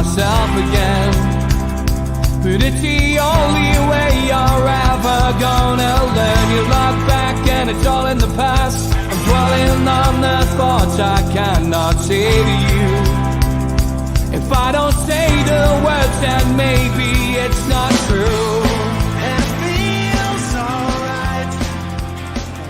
myself again. But it's the only way you're ever gonna learn. You look back and it's all in the past. I'm dwelling on the thoughts I cannot say to you. If I don't say the words, then maybe it's not true. And it feels alright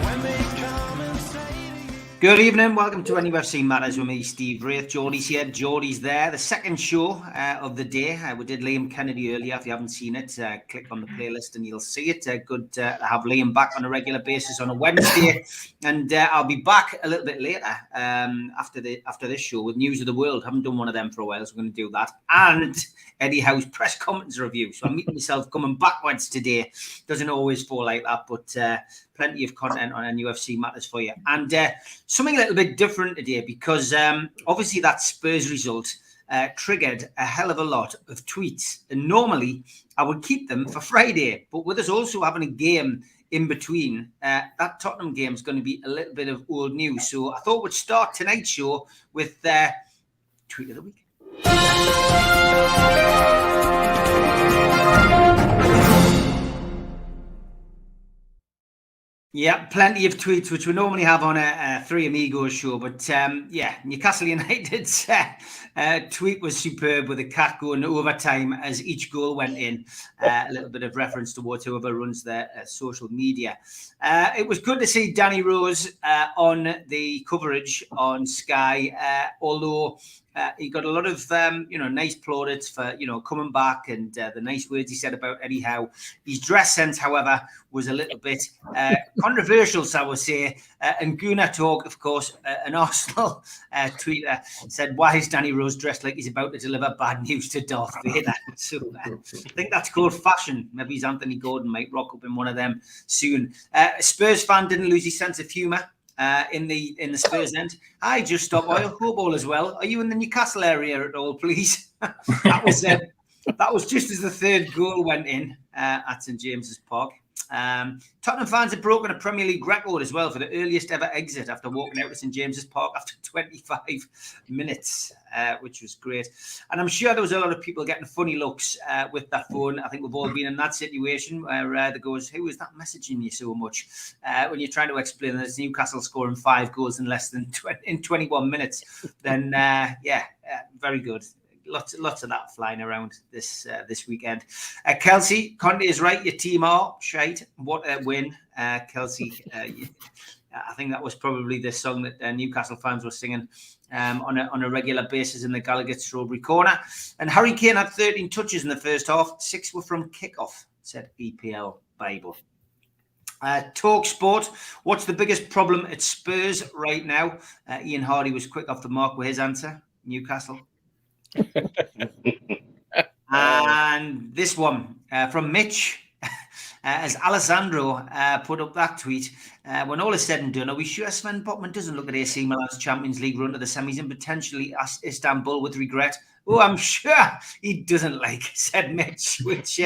when they come and say to you. Good evening, welcome to NUFC Matters with me, Steve Wraith. Geordies here, Geordies there. The second show of the day. We did Liam Kennedy earlier. If you haven't seen it, click on the playlist and you'll see it. Good to have Liam back on a regular basis on a Wednesday. And I'll be back a little bit later after this show with News of the World. Haven't done one of them for a while, so we're going to do that. And Eddie Howe's press conference review. So I'm meeting myself coming backwards today. Doesn't always fall like that, but plenty of content on NUFC Matters for you. And something a little bit different today because obviously that Spurs result triggered a hell of a lot of tweets. And normally I would keep them for Friday, but with us also having a game in between, that Tottenham game is going to be a little bit of old news. So I thought we'd start tonight's show with Tweet of the Week. Yeah, plenty of tweets, which we normally have on a Three Amigos show. But yeah, Newcastle United's tweet was superb with the cat going overtime as each goal went in. A little bit of reference towards whoever runs their social media. It was good to see Danny Rose on the coverage on Sky, although he got a lot of, nice plaudits for, coming back and the nice words he said about Eddie Howe. His dress sense, however, was a little bit controversial, so I would say. And Gunnar Talk, of course, an Arsenal tweeter, said, "Why is Danny Rose dressed like he's about to deliver bad news to Darth Vader?" So I think that's called fashion. Maybe he's Anthony Gordon might rock up in one of them soon. A Spurs fan didn't lose his sense of humour. In the Spurs end. Hi, Just Stop Oil. Hope all as well. Are you in the Newcastle area at all, please? That was just as the third goal went in at St James's Park. Tottenham fans have broken a Premier League record as well for the earliest ever exit after walking out of St James's Park after 25 minutes, which was great. And I'm sure there was a lot of people getting funny looks with that phone. I think we've all been in that situation where there goes, who is that messaging you so much? When you're trying to explain that it's Newcastle scoring 5 goals in less than 21 minutes, then very good. Lots of that flying around this weekend. Kelsey, Conte is right. Your team are shite. What a win, Kelsey. I think that was probably the song that Newcastle fans were singing on a regular basis in the Gallagher Strawberry Corner. And Harry Kane had 13 touches in the first half. 6 were from kickoff, said EPL Bible. Talk Sport. What's the biggest problem at Spurs right now? Ian Hardy was quick off the mark with his answer. Newcastle. And this one from Mitch, as Alessandro put up that tweet, when all is said and done, are we sure Sven Botman doesn't look at AC Milan's Champions League run to the semis and potentially Istanbul with regret? Oh, I'm sure he doesn't, said Mitch, which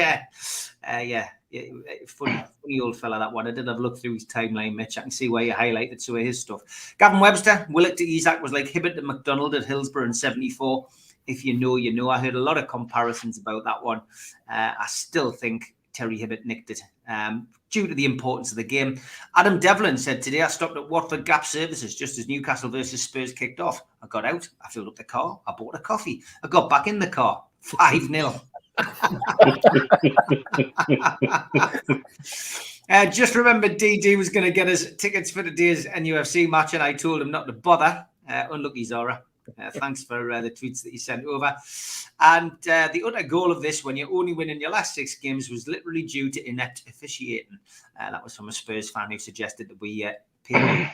funny old fella, that one. I did have a look through his timeline, Mitch. I can see where you highlighted some of his stuff. Gavin Webster, Willock to Isaac was like Hibbert to McDonald at Hillsborough in 74. If you know, you know. I heard a lot of comparisons about that one. I still think Terry Hibbert nicked it due to the importance of the game. Adam Devlin said, today I stopped at Watford Gap Services just as Newcastle versus Spurs kicked off. I got out, I filled up the car, I bought a coffee. I got back in the car, 5-0. Just remember DD was going to get us tickets for today's NUFC match and I told him not to bother. Unlucky Zara. Thanks for the tweets that you sent over. And the utter goal of this, when you're only winning your last 6 games, was literally due to inept officiating. That was from a Spurs fan who suggested that we pay.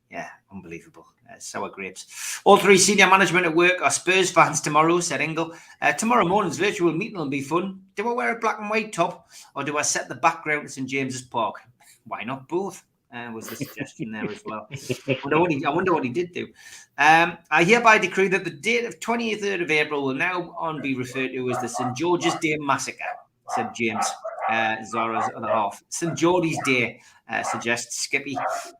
Yeah, unbelievable. Sour grapes. All 3 senior management at work are Spurs fans tomorrow, said Ingle. Tomorrow morning's virtual meeting will be fun. Do I wear a black and white top or do I set the background at St James's Park? Why not both? Was the suggestion there as well. I wonder what he did do. I hereby decree that the date of 23rd of April will now on be referred to as the St George's Day Massacre, said James, Zara's other half. St Geordies Day, suggests Skippy.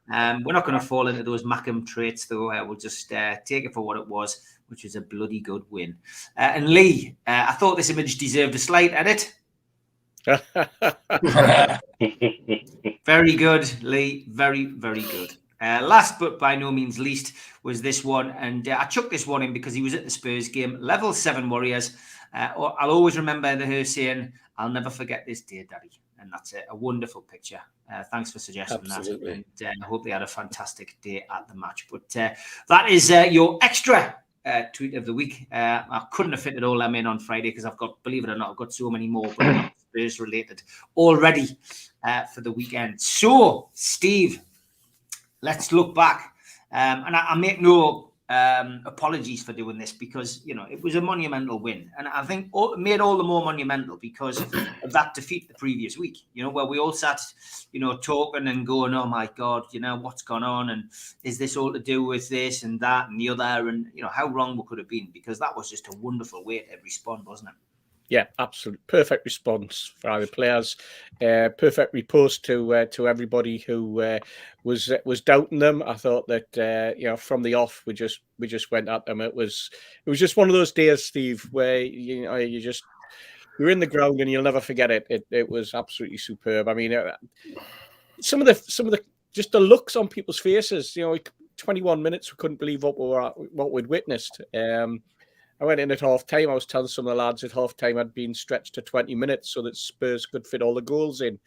We're not going to fall into those Mackham traits, though. We'll just take it for what it was. which is a bloody good win. And Lee, I thought this image deserved a slight edit. Very good, Lee. Very, very good. Last but by no means least was this one. And I chucked this one in because he was at the Spurs game. Level 7 Warriors. I'll always remember her saying, "I'll never forget this day, Daddy." And that's a wonderful picture. Thanks for suggesting Absolutely. that. And I hope they had a fantastic day at the match. But that is your extra tweet of the week. I couldn't have fitted all them in on Friday because I've got, believe it or not, I've got so many more, but Spurs related already for the weekend. So, Steve, let's look back. And I make no apologies for doing this because, you know, it was a monumental win. And I think it made all the more monumental because of that defeat the previous week, you know, where we all sat, you know, talking and going, oh my God, you know, what's gone on? And is this all to do with this and that and the other? And, you know, how wrong we could have been, because that was just a wonderful way to respond, wasn't it? Yeah, absolutely. Perfect response for our players. Perfect repost to everybody who was doubting them. I thought that you know, from the off we just went at them. It was just one of those days, Steve, where you're in the ground and you'll never forget it. It was absolutely superb. I mean, some of the just the looks on people's faces. You know, 21 minutes, we couldn't believe what we'd witnessed. I went in at half time. I was telling some of the lads at half time I'd been stretched to 20 minutes so that Spurs could fit all the goals in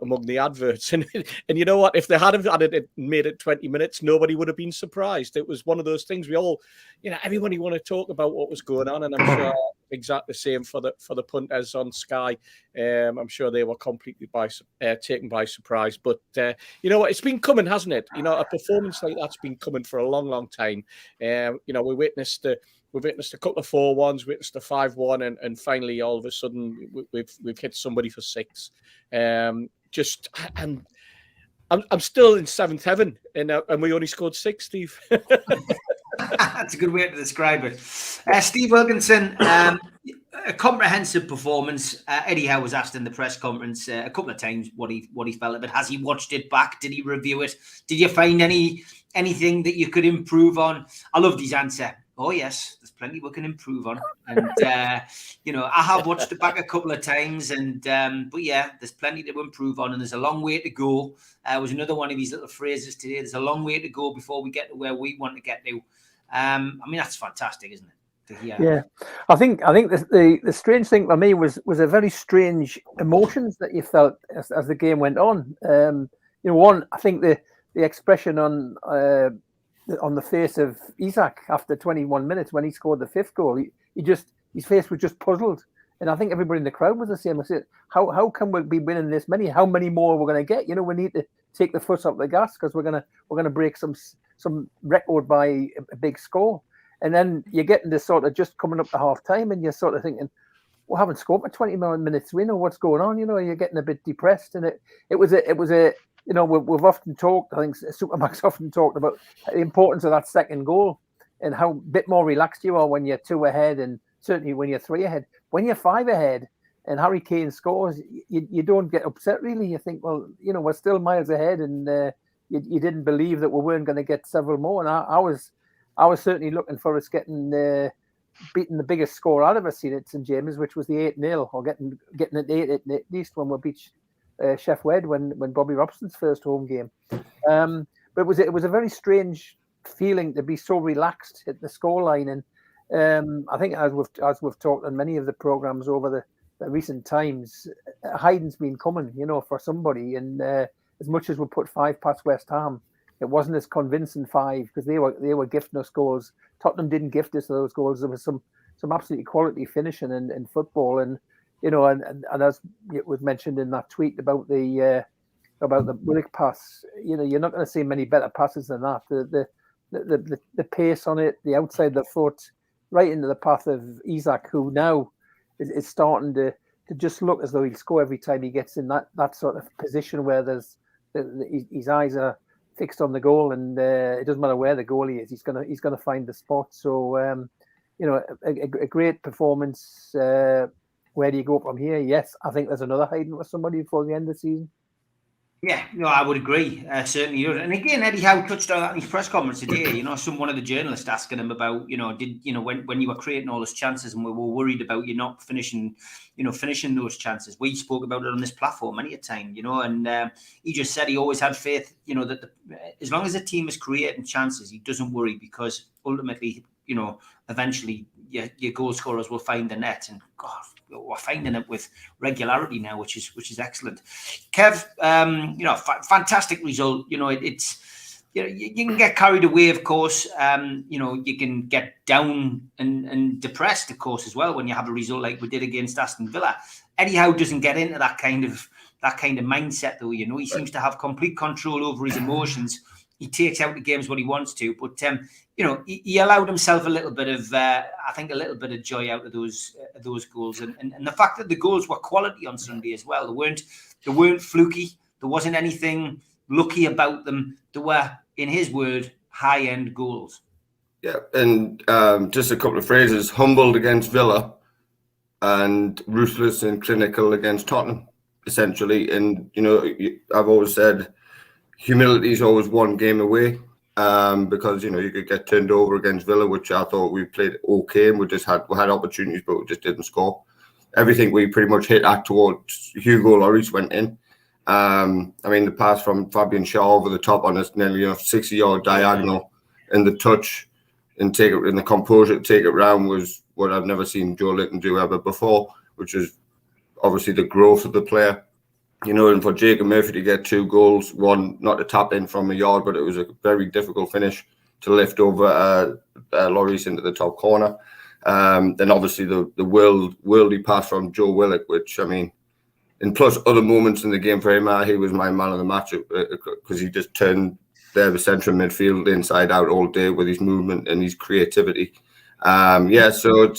among the adverts. And you know what? If they hadn't had it made it 20 minutes, nobody would have been surprised. It was one of those things we all, you know, everybody want to talk about what was going on. And I'm sure exactly the same for the punters on Sky. I'm sure they were completely taken by surprise. But you know what? It's been coming, hasn't it? You know, a performance like that's been coming for a long, long time. You know, we witnessed a couple of 4-1s, witnessed a 5-1, and finally, all of a sudden, we've hit somebody for 6. I'm still in seventh heaven, and we only scored 6, Steve. That's a good way to describe it. Steve Wilkinson, a comprehensive performance. Eddie Howe was asked in the press conference a couple of times what he felt of it. Has he watched it back? Did he review it? Did you find anything that you could improve on? I loved his answer. Oh, yes, there's plenty we can improve on. And, you know, I have watched it back a couple of times. But yeah, there's plenty to improve on. And there's a long way to go. Was another one of his little phrases today. There's a long way to go before we get to where we want to get to. I mean, that's fantastic, isn't it? To hear. Yeah. I think the strange thing for me was a very strange emotions that you felt as the game went on. You know, one, I think the expression on the face of Isak after 21 minutes when he scored the 5th goal, his face was just puzzled, and I think everybody in the crowd was the same. I said, how can we be winning this many? How many more we're going to get? You know, we need to take the foot off the gas because we're gonna break some record by a big score. And then you're getting this sort of just coming up to half time, and you're sort of thinking, we haven't scored for 20 more minutes. We know what's going on. You know, you're getting a bit depressed, and it was a. You know, we've often talked, I think Supermax often talked about the importance of that second goal and how bit more relaxed you are when you're 2 ahead, and certainly when you're 3 ahead. When you're 5 ahead and Harry Kane scores, you don't get upset, really. You think, well, you know, we're still miles ahead, and you didn't believe that we weren't going to get several more. And I was certainly looking for us getting beating the biggest score I'd ever seen at St James's, which was the 8-0, or getting it 8 at least when we beat Chef Wed when Bobby Robson's first home game. But it was a very strange feeling to be so relaxed at the scoreline. And I think as we've talked on many of the programs over the recent times, hiding's been coming, you know, for somebody. And as much as we put 5 past West Ham, it wasn't as convincing 5 because they were gifting us goals. Tottenham didn't gift us those goals. There was some absolutely quality finishing in football. And you know, and as it was mentioned in that tweet about the Willock pass, you know, you're not going to see many better passes than that. The pace on it, the outside of the foot, right into the path of Isak, who now is starting to just look as though he'll score every time he gets in that sort of position where there's his eyes are fixed on the goal, and it doesn't matter where the goalie is, he's gonna find the spot. So you know, a great performance. Where do you go from here? Yes, I think there's another hiding with somebody before the end of the season. Yeah, no, I would agree. Certainly, and again, Eddie Howe touched on that in his press conference today. One of the journalists asking him about, when you were creating all those chances, and we were worried about you not finishing those chances. We spoke about it on this platform many a time, and he just said he always had faith, that as long as the team is creating chances, he doesn't worry because ultimately, eventually your goal scorers will find the net, and God, we're finding it with regularity now, which is excellent. Kev, fantastic result. It's you can get carried away, of course. You can get down and depressed, of course, as well when you have a result like we did against Aston Villa. Eddie Howe doesn't get into that kind of mindset, though. He seems to have complete control over his emotions. He takes out the games what he wants to, but he allowed himself a little bit of, a little bit of joy out of those goals, and the fact that the goals were quality on Sunday as well. They weren't fluky. There wasn't anything lucky about them. They were, in his word, high-end goals. Yeah, and just a couple of phrases: humbled against Villa, and ruthless and clinical against Tottenham, essentially. And I've always said, humility is always one game away, because you could get turned over against Villa, which I thought we played okay, and we had opportunities, but we just didn't score. Everything we pretty much hit at towards Hugo Lloris went in. The pass from Fabian Shaw over the top on us, nearly 60-yard diagonal, and the touch and the composure to take it round was what I've never seen Joe Linton do ever before, which is obviously the growth of the player. And for Jacob Murphy to get 2 goals, one not to tap in from a yard, but it was a very difficult finish to lift over Lloris into the top corner. Then obviously the worldly pass from Joe Willock, which, and plus other moments in the game for him, he was my man of the match because he just turned the central midfield inside out all day with his movement and his creativity. So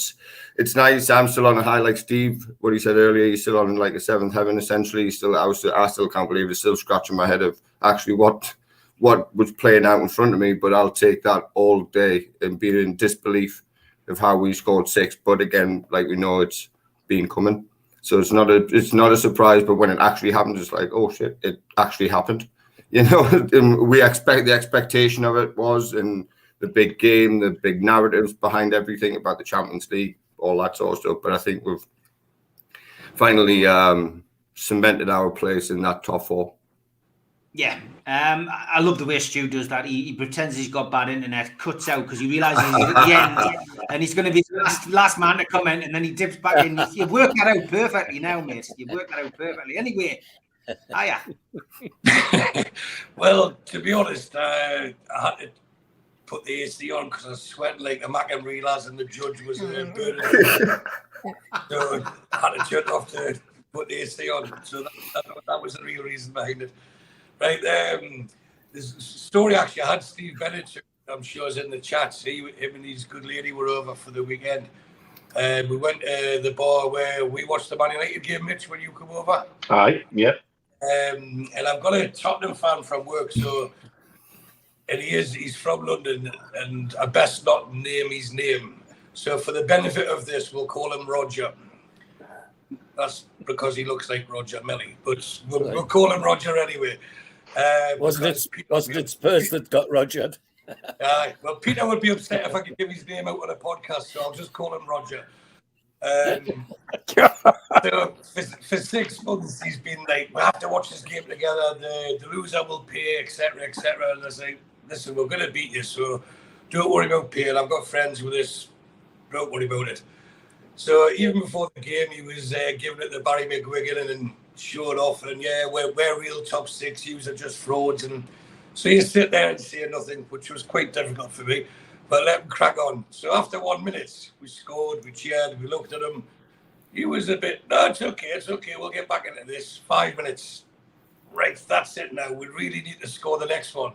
it's nice. I'm still on a high, like Steve, what he said earlier. He's still on like a 7th heaven, essentially. I still can't believe it's still scratching my head of actually what was playing out in front of me. But I'll take that all day and be in disbelief of how we scored 6. But again, like we know, it's been coming. So it's not a surprise. But when it actually happens, it's like, oh shit, it actually happened. And we expect the expectation of it was in the big game, the big narratives behind everything about the Champions League, all that sort of stuff. But I think we've finally cemented our place in that top 4. Yeah. I love the way Stu does that. He pretends he's got bad internet, cuts out because he realises he's at the end and he's going to be the last man to comment, and then he dips back in. You've worked that out perfectly now, mate. You've worked that out perfectly. Anyway, hiya. Well, to be honest, I had to put the AC on because I was sweating like a mac and realising the judge was burning. So I had to turn it off to put the AC on. So that was the real reason behind it. Right, there's a story actually. I had Steve Bennett, I'm sure is in the chat. Him and his good lady were over for the weekend. We went to the bar where we watched the Man United game, Mitch, when you come over. Aye, yeah. And I've got a Tottenham fan from work, and he's from London, and I best not name his name. So for the benefit of this, we'll call him Roger. That's because he looks like Roger Millie, but we'll call him Roger anyway. Wasn't it Spurs that got Rogered? Well, Peter would be upset if I could give his name out on a podcast, so I'll just call him Roger. So for 6 months, he's been like, we have to watch this game together. The loser will pay, etc., etc. And I say, listen, we're going to beat you, so don't worry about paying. I've got friends with this. Don't worry about it. So even before the game, he was giving it to Barry McGuigan and showing off. And we're real top 6. You are just frauds. And so you sit there and say nothing, which was quite difficult for me. But let him crack on. So after 1 minute, we scored, we cheered, we looked at him. He was a bit, no, it's okay, we'll get back into this. 5 minutes. Right, that's it now. We really need to score the next one.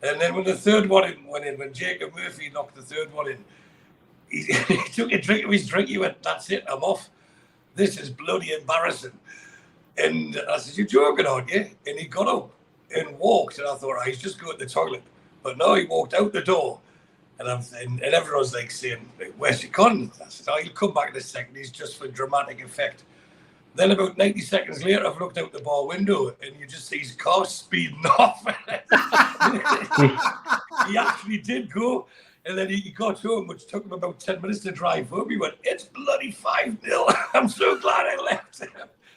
And then when the third one went in, when Jacob Murphy knocked the third one in, he took a drink of his drink. He went, that's it, I'm off. This is bloody embarrassing. And I said, you're joking, aren't you? And he got up and walked. And I thought, he's just going to the toilet. But no, he walked out the door. And everyone's like saying, where's he gone? I said, he'll come back in a second. He's just for dramatic effect. Then about 90 seconds later, I've looked out the bar window and you just see his car speeding off. He actually did go. And then he got home, which took him about 10 minutes to drive home. He went, "It's bloody 5-0. I'm so glad I left."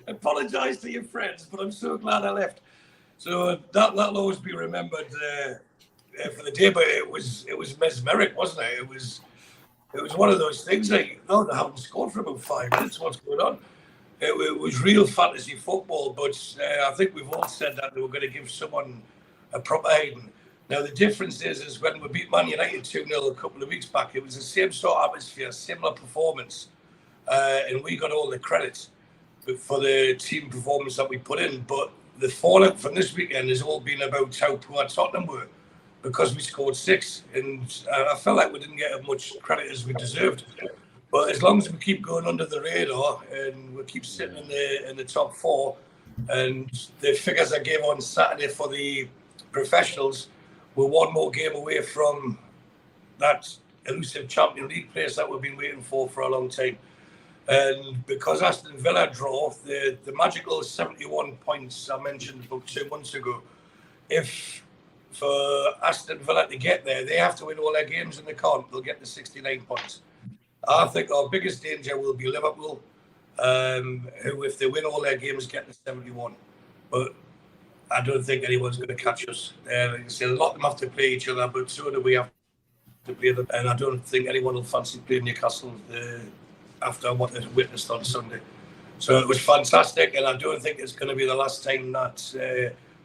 Apologise to your friends, but I'm so glad I left. So that'll always be remembered for the day. But it was mesmeric, wasn't it? It was one of those things like, no, they haven't scored for about 5 minutes. What's going on? It was real fantasy football, but I think we've all said that they were going to give someone a proper hiding. Now, the difference is when we beat Man United 2-0 a couple of weeks back, it was the same sort of atmosphere, similar performance, and we got all the credit for the team performance that we put in. But the fallout from this weekend has all been about how poor Tottenham were, because we scored 6, and I felt like we didn't get as much credit as we deserved. But as long as we keep going under the radar and we keep sitting in the top 4, and the figures I gave on Saturday for the professionals, we're one more game away from that elusive Champions League place that we've been waiting for a long time. And because Aston Villa draw the magical 71 points I mentioned about 2 months ago, if for Aston Villa to get there, they have to win all their games and they can't, they'll get to 69 points. I think our biggest danger will be Liverpool, who, if they win all their games, get to 71. But I don't think anyone's going to catch us. Like I say, a lot of them have to play each other, but so do we have to play them. And I don't think anyone will fancy playing Newcastle after what they witnessed on Sunday. So it was fantastic, and I don't think it's going to be the last time that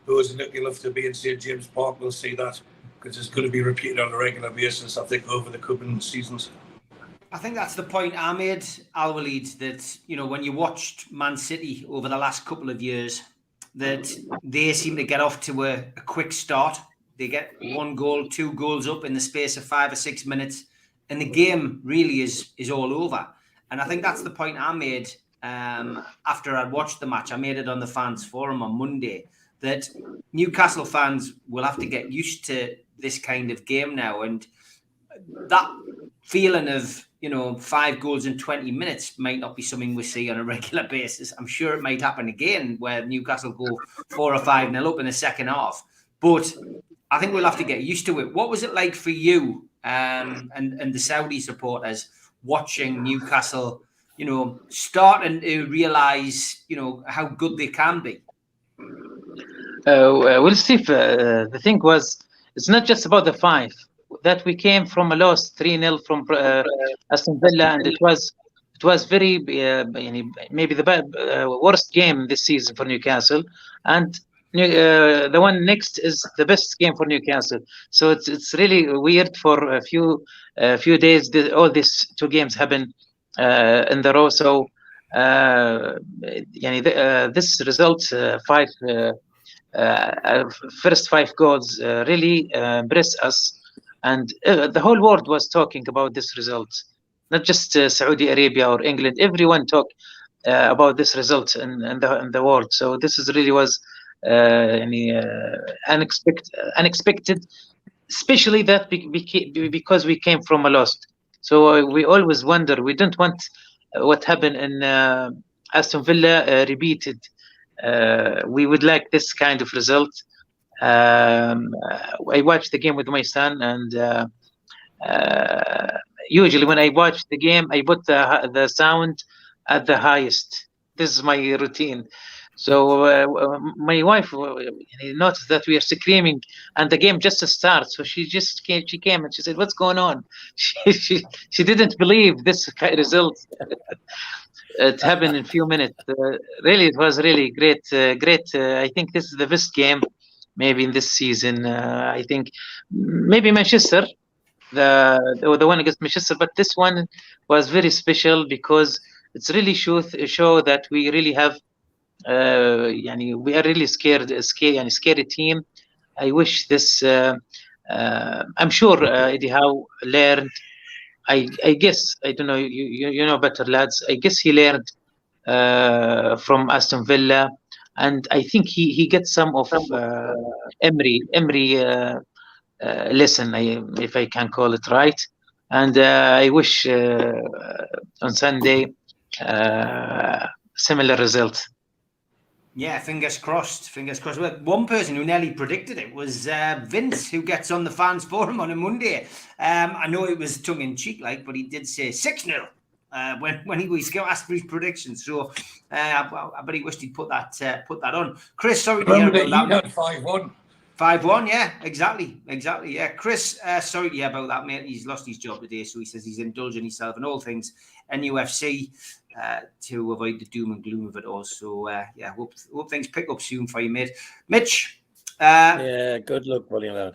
those lucky enough to be in St James Park will see that, because it's going to be repeated on a regular basis, I think, over the coming seasons. I think that's the point I made, Al-Walid, that, you know, when you watched Man City over the last couple of years, that they seem to get off to a quick start. They get 1 goal, 2 goals up in the space of 5 or 6 minutes, and the game really is all over. And I think that's the point I made after I'd watched the match. I made it on the fans forum on Monday, that Newcastle fans will have to get used to this kind of game now. And that feeling of, you know, 5 goals in 20 minutes might not be something we see on a regular basis. I'm sure it might happen again where Newcastle go 4 or 5-0 up in the second half. But I think we'll have to get used to it. What was it like for you and the Saudi supporters watching Newcastle, you know, starting to realise, you know, how good they can be? Well, Steve, the thing was, it's not just about the 5. That we came from a loss 3-0 from Aston Villa, and it was very maybe the worst game this season for Newcastle, and the one next is the best game for Newcastle. So it's really weird for a few days. All these 2 games happen in the row. So this result, first 5 goals really impressed us. And the whole world was talking about this result, not just Saudi Arabia or England. Everyone talked about this result in the world. So this is really was unexpected, especially that because we came from a loss. So we always wonder. We don't want what happened in Aston Villa repeated. We would like this kind of result. I watched the game with my son, and usually when I watch the game, I put the sound at the highest. This is my routine. So my wife noticed that we are screaming, and the game just starts. So she came and she said, "What's going on?" She didn't believe this result. It happened in a few minutes. Really, it was really great. I think this is the best game maybe in this season. I think maybe Manchester, the one against Manchester, but this one was very special because it's really show that we really have we are really scary team. I wish this I'm sure Eddie Howe learned. I guess, I don't know, you know better, lads. I guess he learned from Aston Villa, and I think he gets some of Emery lesson, if I can call it right. And I wish on Sunday similar result. Yeah, fingers crossed. Fingers crossed. Well, one person who nearly predicted it was Vince, who gets on the fans forum on a Monday. I know it was tongue in cheek, but he did say 6-0 when he was asked for his predictions. So I bet he wished he'd put that on. Chris, sorry to hear about that. 5-1. 5-1, yeah, exactly, yeah. Chris, sorry to hear about that, mate. He's lost his job today, so he says he's indulging himself in all things NUFC to avoid the doom and gloom of it all. So, yeah, hope things pick up soon for you, mate. Mitch. Yeah, good luck, buddy, lad.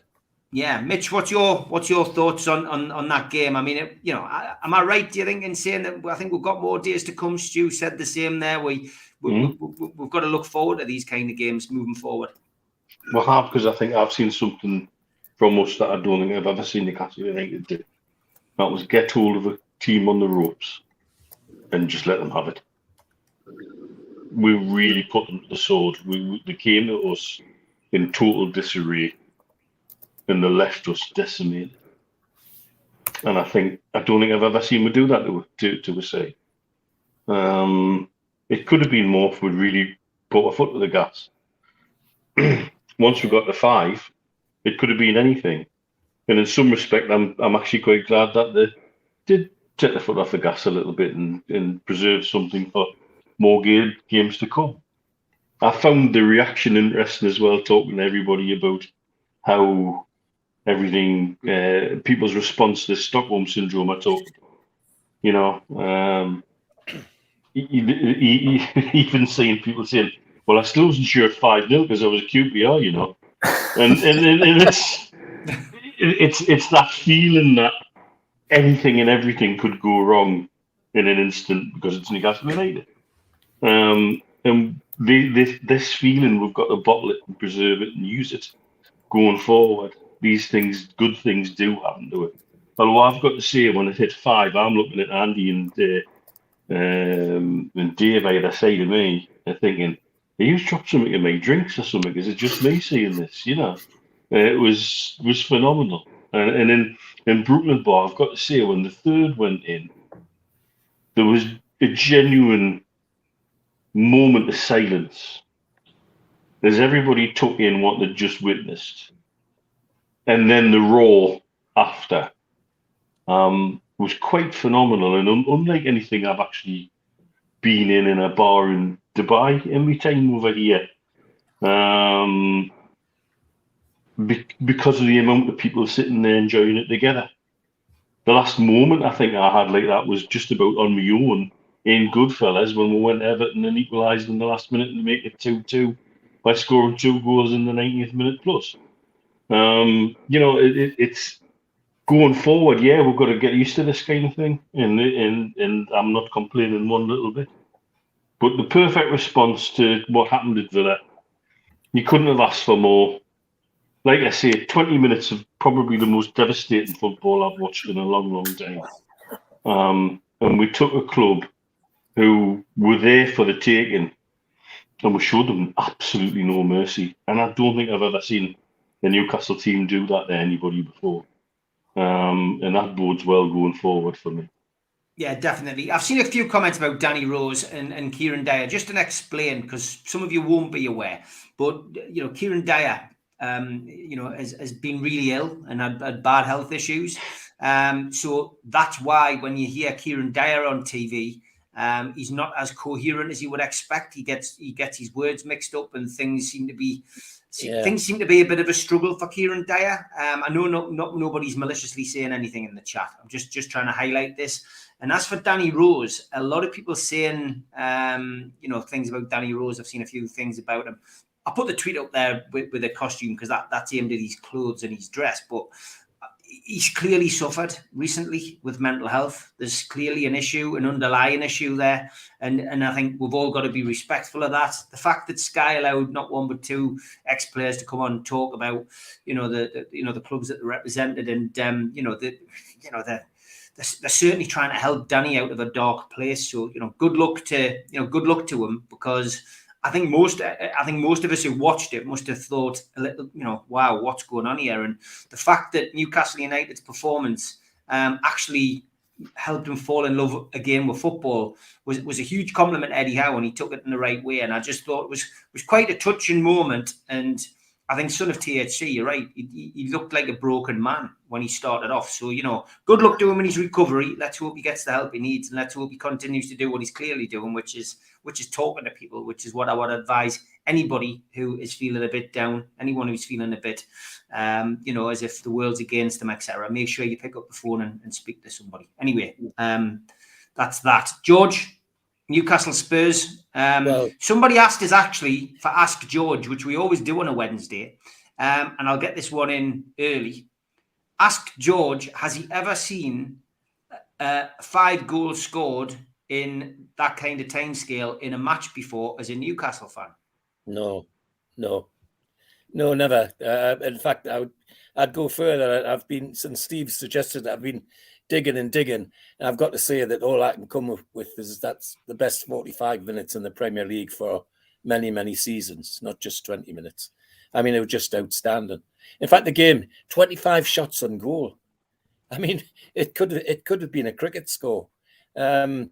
Yeah, Mitch, what's your thoughts on that game? I mean, am I right, do you think, in saying that I think we've got more days to come? Stu said the same there. We've got to look forward to these kind of games moving forward. Well, half because I think I've seen something from us that I don't think I've ever seen Newcastle United do. That was get hold of a team on the ropes and just let them have it. We really put them to the sword. They came to us in total disarray and they left us decimated. And I don't think I've ever seen we do that to a side. It could have been more if we'd really put our foot to the gas. Once we got to 5, it could have been anything. And in some respect, I'm actually quite glad that they did take the foot off the gas a little bit and preserve something for more games to come. I found the reaction interesting as well, talking to everybody about how everything, people's response to Stockholm Syndrome are talking. Even seeing people saying, well, I still wasn't sure at 5-0 because I was a QPR, and it's that feeling that anything and everything could go wrong in an instant because it's Newcastle United. And this feeling, we've got to bottle it and preserve it and use it going forward. These things, good things do happen to it. Although I've got to say, when it hit 5, I'm looking at Andy and Dave either side of me and thinking, he was dropped something in my drinks or something. Is it just me seeing this? It was phenomenal. And in Brooklyn Bar, I've got to say, when the third went in, there was a genuine moment of silence as everybody took in what they'd just witnessed. And then the roar after was quite phenomenal and unlike anything I've actually been in a bar in Dubai in my time over here, because of the amount of people sitting there enjoying it together. The last moment I think I had like that was just about on my own in Goodfellas when we went to Everton and equalised in the last minute to make it 2-2 by scoring 2 goals in the 90th minute plus. It's going forward. Yeah, we've got to get used to this kind of thing, and I'm not complaining one little bit. But the perfect response to what happened at Villa, you couldn't have asked for more. Like I say, 20 minutes of probably the most devastating football I've watched in a long, long time. And we took a club who were there for the taking, and we showed them absolutely no mercy. And I don't think I've ever seen the Newcastle team do that to anybody before. And that bodes well going forward for me. Yeah, definitely. I've seen a few comments about Danny Rose and Kieran Dyer. Just to explain, because some of you won't be aware, but Kieran Dyer, has been really ill and had bad health issues. So that's why when you hear Kieran Dyer on TV, he's not as coherent as you would expect. He gets his words mixed up, and things seem to be a bit of a struggle for Kieran Dyer. I know nobody's maliciously saying anything in the chat. I'm just trying to highlight this. And as for Danny Rose, a lot of people saying things about Danny Rose. I've seen a few things about him. I put the tweet up there with a costume because that's aimed at his clothes and his dress, but he's clearly suffered recently with mental health. There's clearly an underlying issue there, and I think we've all got to be respectful of that. The fact that Sky allowed not one but 2 ex-players to come on and talk about the clubs that they represented, and they're certainly trying to help Danny out of a dark place. So good luck to him, because I think most of us who watched it must have thought a little, wow, what's going on here? And the fact that Newcastle United's performance actually, helped him fall in love again with football was a huge compliment to Eddie Howe, and he took it in the right way. And I just thought it was quite a touching moment. And I think son of THC, you're right. He looked like a broken man when he started off. So, good luck to him in his recovery. Let's hope he gets the help he needs, and let's hope he continues to do what he's clearly doing, which is talking to people, which is what I would advise anybody who is feeling a bit down, anyone who's feeling a bit, as if the world's against them, etc. Make sure you pick up the phone and speak to somebody. Anyway, that's that. George, Newcastle Spurs. Somebody asked us actually for Ask George, which we always do on a Wednesday, and I'll get this one in early. Ask George, has he ever seen 5 goals scored in that kind of timescale in a match before as a Newcastle fan? No, never. In fact, I'd go further. I've been, since Steve suggested, I've been digging, and I've got to say that all I can come with is that's the best 45 minutes in the Premier League for many, many seasons, not just 20 minutes. I mean, it was just outstanding. In fact, the game, 25 shots on goal. I mean, it could have been a cricket score. The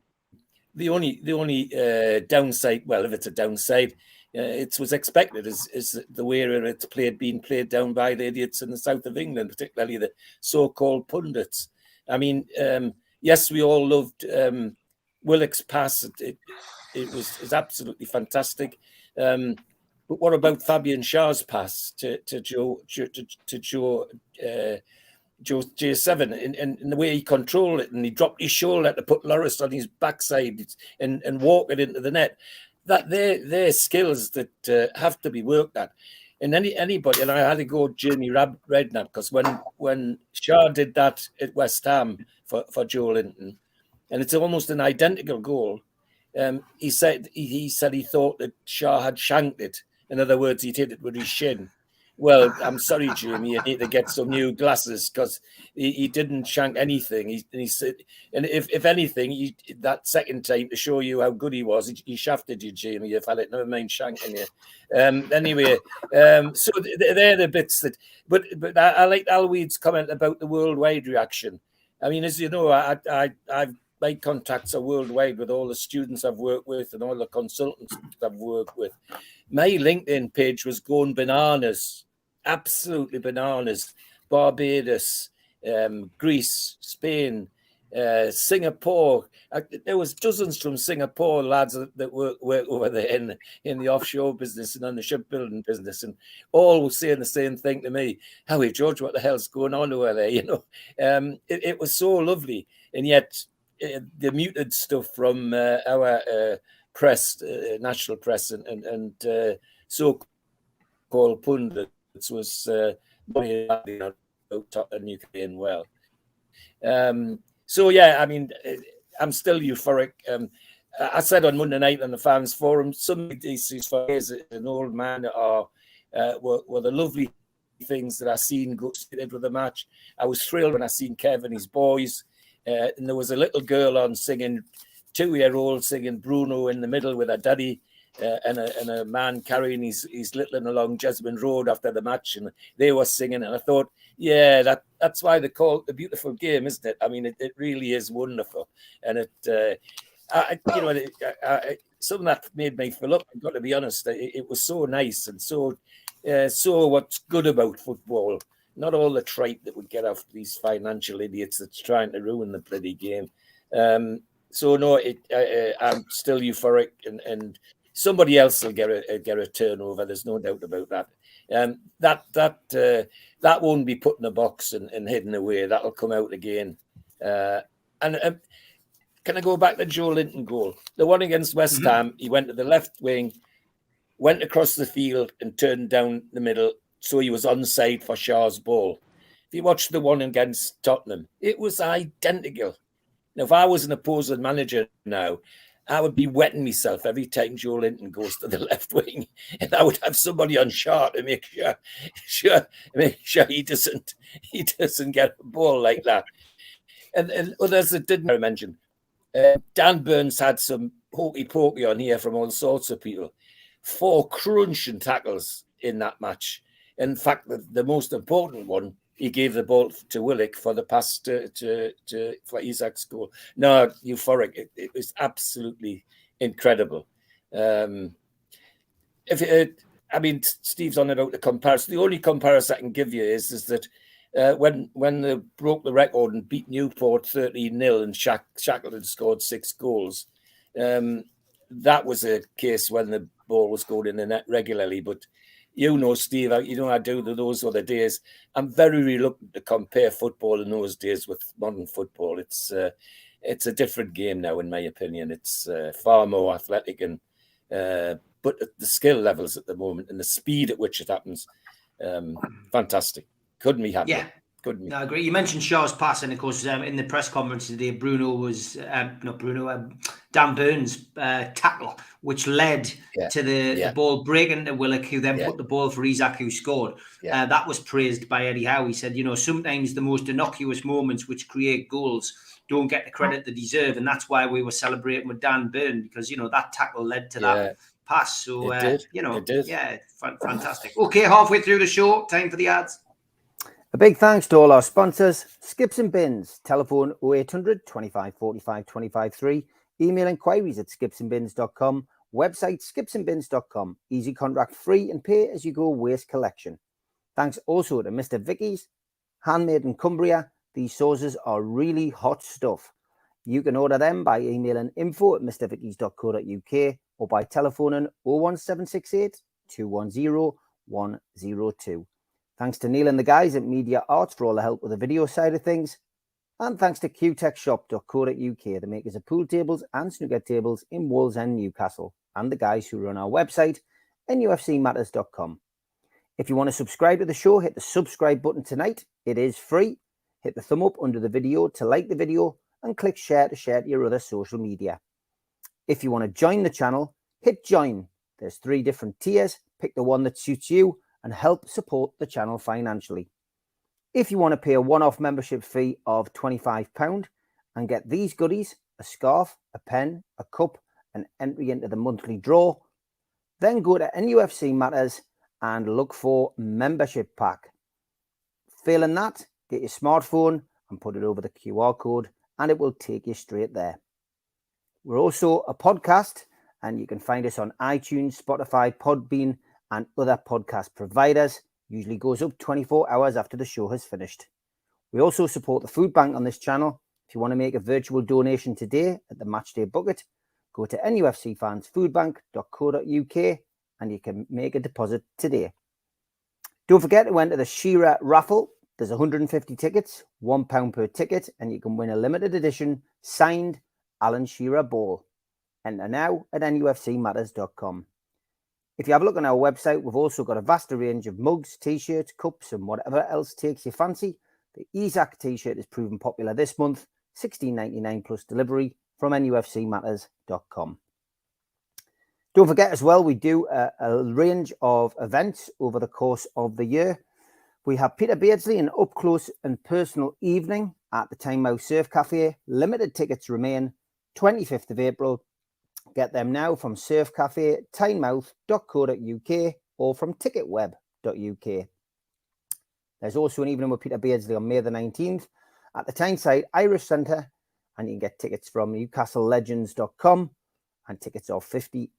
only downside, well, if it's a downside, it was expected, is the way it's being played down by the idiots in the south of England, particularly the so-called pundits. I mean, yes, we all loved Willock's pass. It was absolutely fantastic. But what about Fabian Schär's pass to Joe J7 and the way he controlled it, and he dropped his shoulder to put Loris on his backside and walk it into the net? That they're skills that have to be worked at. And anybody, and I had to go Jamie Redknapp, because when Schär did that at West Ham for Joe Linton, and it's almost an identical goal. He said he thought that Schär had shanked it. In other words, he'd hit it with his shin. Well, I'm sorry, Jamie, you need to get some new glasses, because he didn't shank anything. He said, and if anything, that second time, to show you how good he was, he shafted you, Jamie. You fell it, never mind shanking you. Anyway, so they're the bits that. But I like Alweed's comment about the worldwide reaction. I mean, as you know, I've made contacts worldwide with all the students I've worked with and all the consultants I've worked with. My LinkedIn page was going bananas, absolutely bananas. Barbados, Greece, Spain, Singapore. There was dozens from Singapore lads that work over there in the offshore business and on the shipbuilding business, and all were saying the same thing to me. Howie, George, what the hell's going on over there? It was so lovely, and yet the muted stuff from our press, national press, and so-called pundits was about Tottenham Ukraine well. So yeah, I mean, I'm still euphoric. I said on Monday night on the fans forum, some of these as an old man were the lovely things that I seen go with the match. I was thrilled when I seen Kev and his boys, and there was a little girl on singing, 2-year-old singing Bruno in the middle with her daddy. And a man carrying his little one along Jesmond Road after the match, and they were singing, and I thought, yeah, that's why they call it the beautiful game, isn't it? I mean, it really is wonderful, and something that made me fill up. I've got to be honest, it was so nice and so what's good about football. Not all the tripe that we get off these financial idiots that's trying to ruin the bloody game. So no, I'm still euphoric, and somebody else will get a turnover. There's no doubt about that. That won't be put in a box and hidden away. That'll come out again. And can I go back to Joe Linton goal? The one against West Ham, he went to the left wing, went across the field and turned down the middle, so he was onside for Schär's ball. If you watch the one against Tottenham, it was identical. Now, if I was an opposing manager now, I would be wetting myself every time Joe Linton goes to the left wing, and I would have somebody on Schär to make sure he doesn't get a ball like that. And others that didn't mention, Dan Burns had some hokey pokey on here from all sorts of people. 4 crunching tackles in that match. In fact, the most important one he gave the ball to Willock for the pass for Isaac's goal. No, euphoric. It was absolutely incredible. Steve's on about the comparison. The only comparison I can give you is that when they broke the record and beat Newport 13-0 and Shackleton scored 6 goals, that was a case when the ball was going in the net regularly. But Steve, I do those other days. I'm very reluctant to compare football in those days with modern football. It's a different game now, in my opinion. It's far more athletic and but the skill levels at the moment and the speed at which it happens, fantastic. Couldn't be happier. Yeah. Couldn't be. No, I agree. You mentioned Shaw's pass, and of course, in the press conference today, Dan Burns' tackle, which led to the ball breaking to Willock, who then put the ball for Isaac, who scored. That was praised by Eddie Howe. He said, sometimes the most innocuous moments which create goals don't get the credit they deserve, and that's why we were celebrating with Dan Burn, because that tackle led to that pass. So it did. Yeah, fantastic. Okay, halfway through the show, time for the ads. A big thanks to all our sponsors: Skips and Bins, telephone 0800 25 45 25 3, email inquiries at skipsandbins.com, website skipsandbins.com, easy contract free and pay as you go waste collection. Thanks also to Mr. Vicky's, handmade in Cumbria. These sauces are really hot stuff. You can order them by emailing info@mrvickys.co.uk or by telephoning 01768 210 102. Thanks to Neil and the guys at Media Arts for all the help with the video side of things. And thanks to qtechshop.co.uk, the makers of pool tables and snooker tables in Wallsend, Newcastle, and the guys who run our website, nufcmatters.com. If you want to subscribe to the show, hit the subscribe button tonight. It is free. Hit the thumb up under the video to like the video and click share to share to your other social media. If you want to join the channel, hit join. There's 3 different tiers. Pick the one that suits you and help support the channel financially. If you want to pay a one-off membership fee of £25 and get these goodies, a scarf, a pen, a cup, and entry into the monthly draw, then go to NUFC Matters and look for membership pack. Failing that, get your smartphone and put it over the QR code and it will take you straight there. We're also a podcast and you can find us on iTunes, Spotify, Podbean, and other podcast providers. Usually goes up 24 hours after the show has finished. We also support the food bank on this channel. If you want to make a virtual donation today at the Matchday Bucket, go to nufcfansfoodbank.co.uk and you can make a deposit today. Don't forget to enter the Shearer raffle. There's 150 tickets, £1 per ticket, and you can win a limited edition signed Alan Shearer ball. Enter now at nufcmatters.com. If you have a look on our website, we've also got a vast range of mugs, t-shirts, cups, and whatever else takes your fancy. The Isaac t-shirt is proven popular this month, $16.99 plus delivery from nufcmatters.com. Don't forget as well, we do a range of events over the course of the year. We have Peter Beardsley, an up-close and personal evening at the Tynemouth Surf Cafe. Limited tickets remain, 25th of April. Get them now from Surf Cafe, tynemouth.co.uk or from ticketweb.uk. There's also an evening with Peter Beardsley on May the 19th at the Tyneside Irish Centre, and you can get tickets from newcastlelegends.com, and tickets are £50.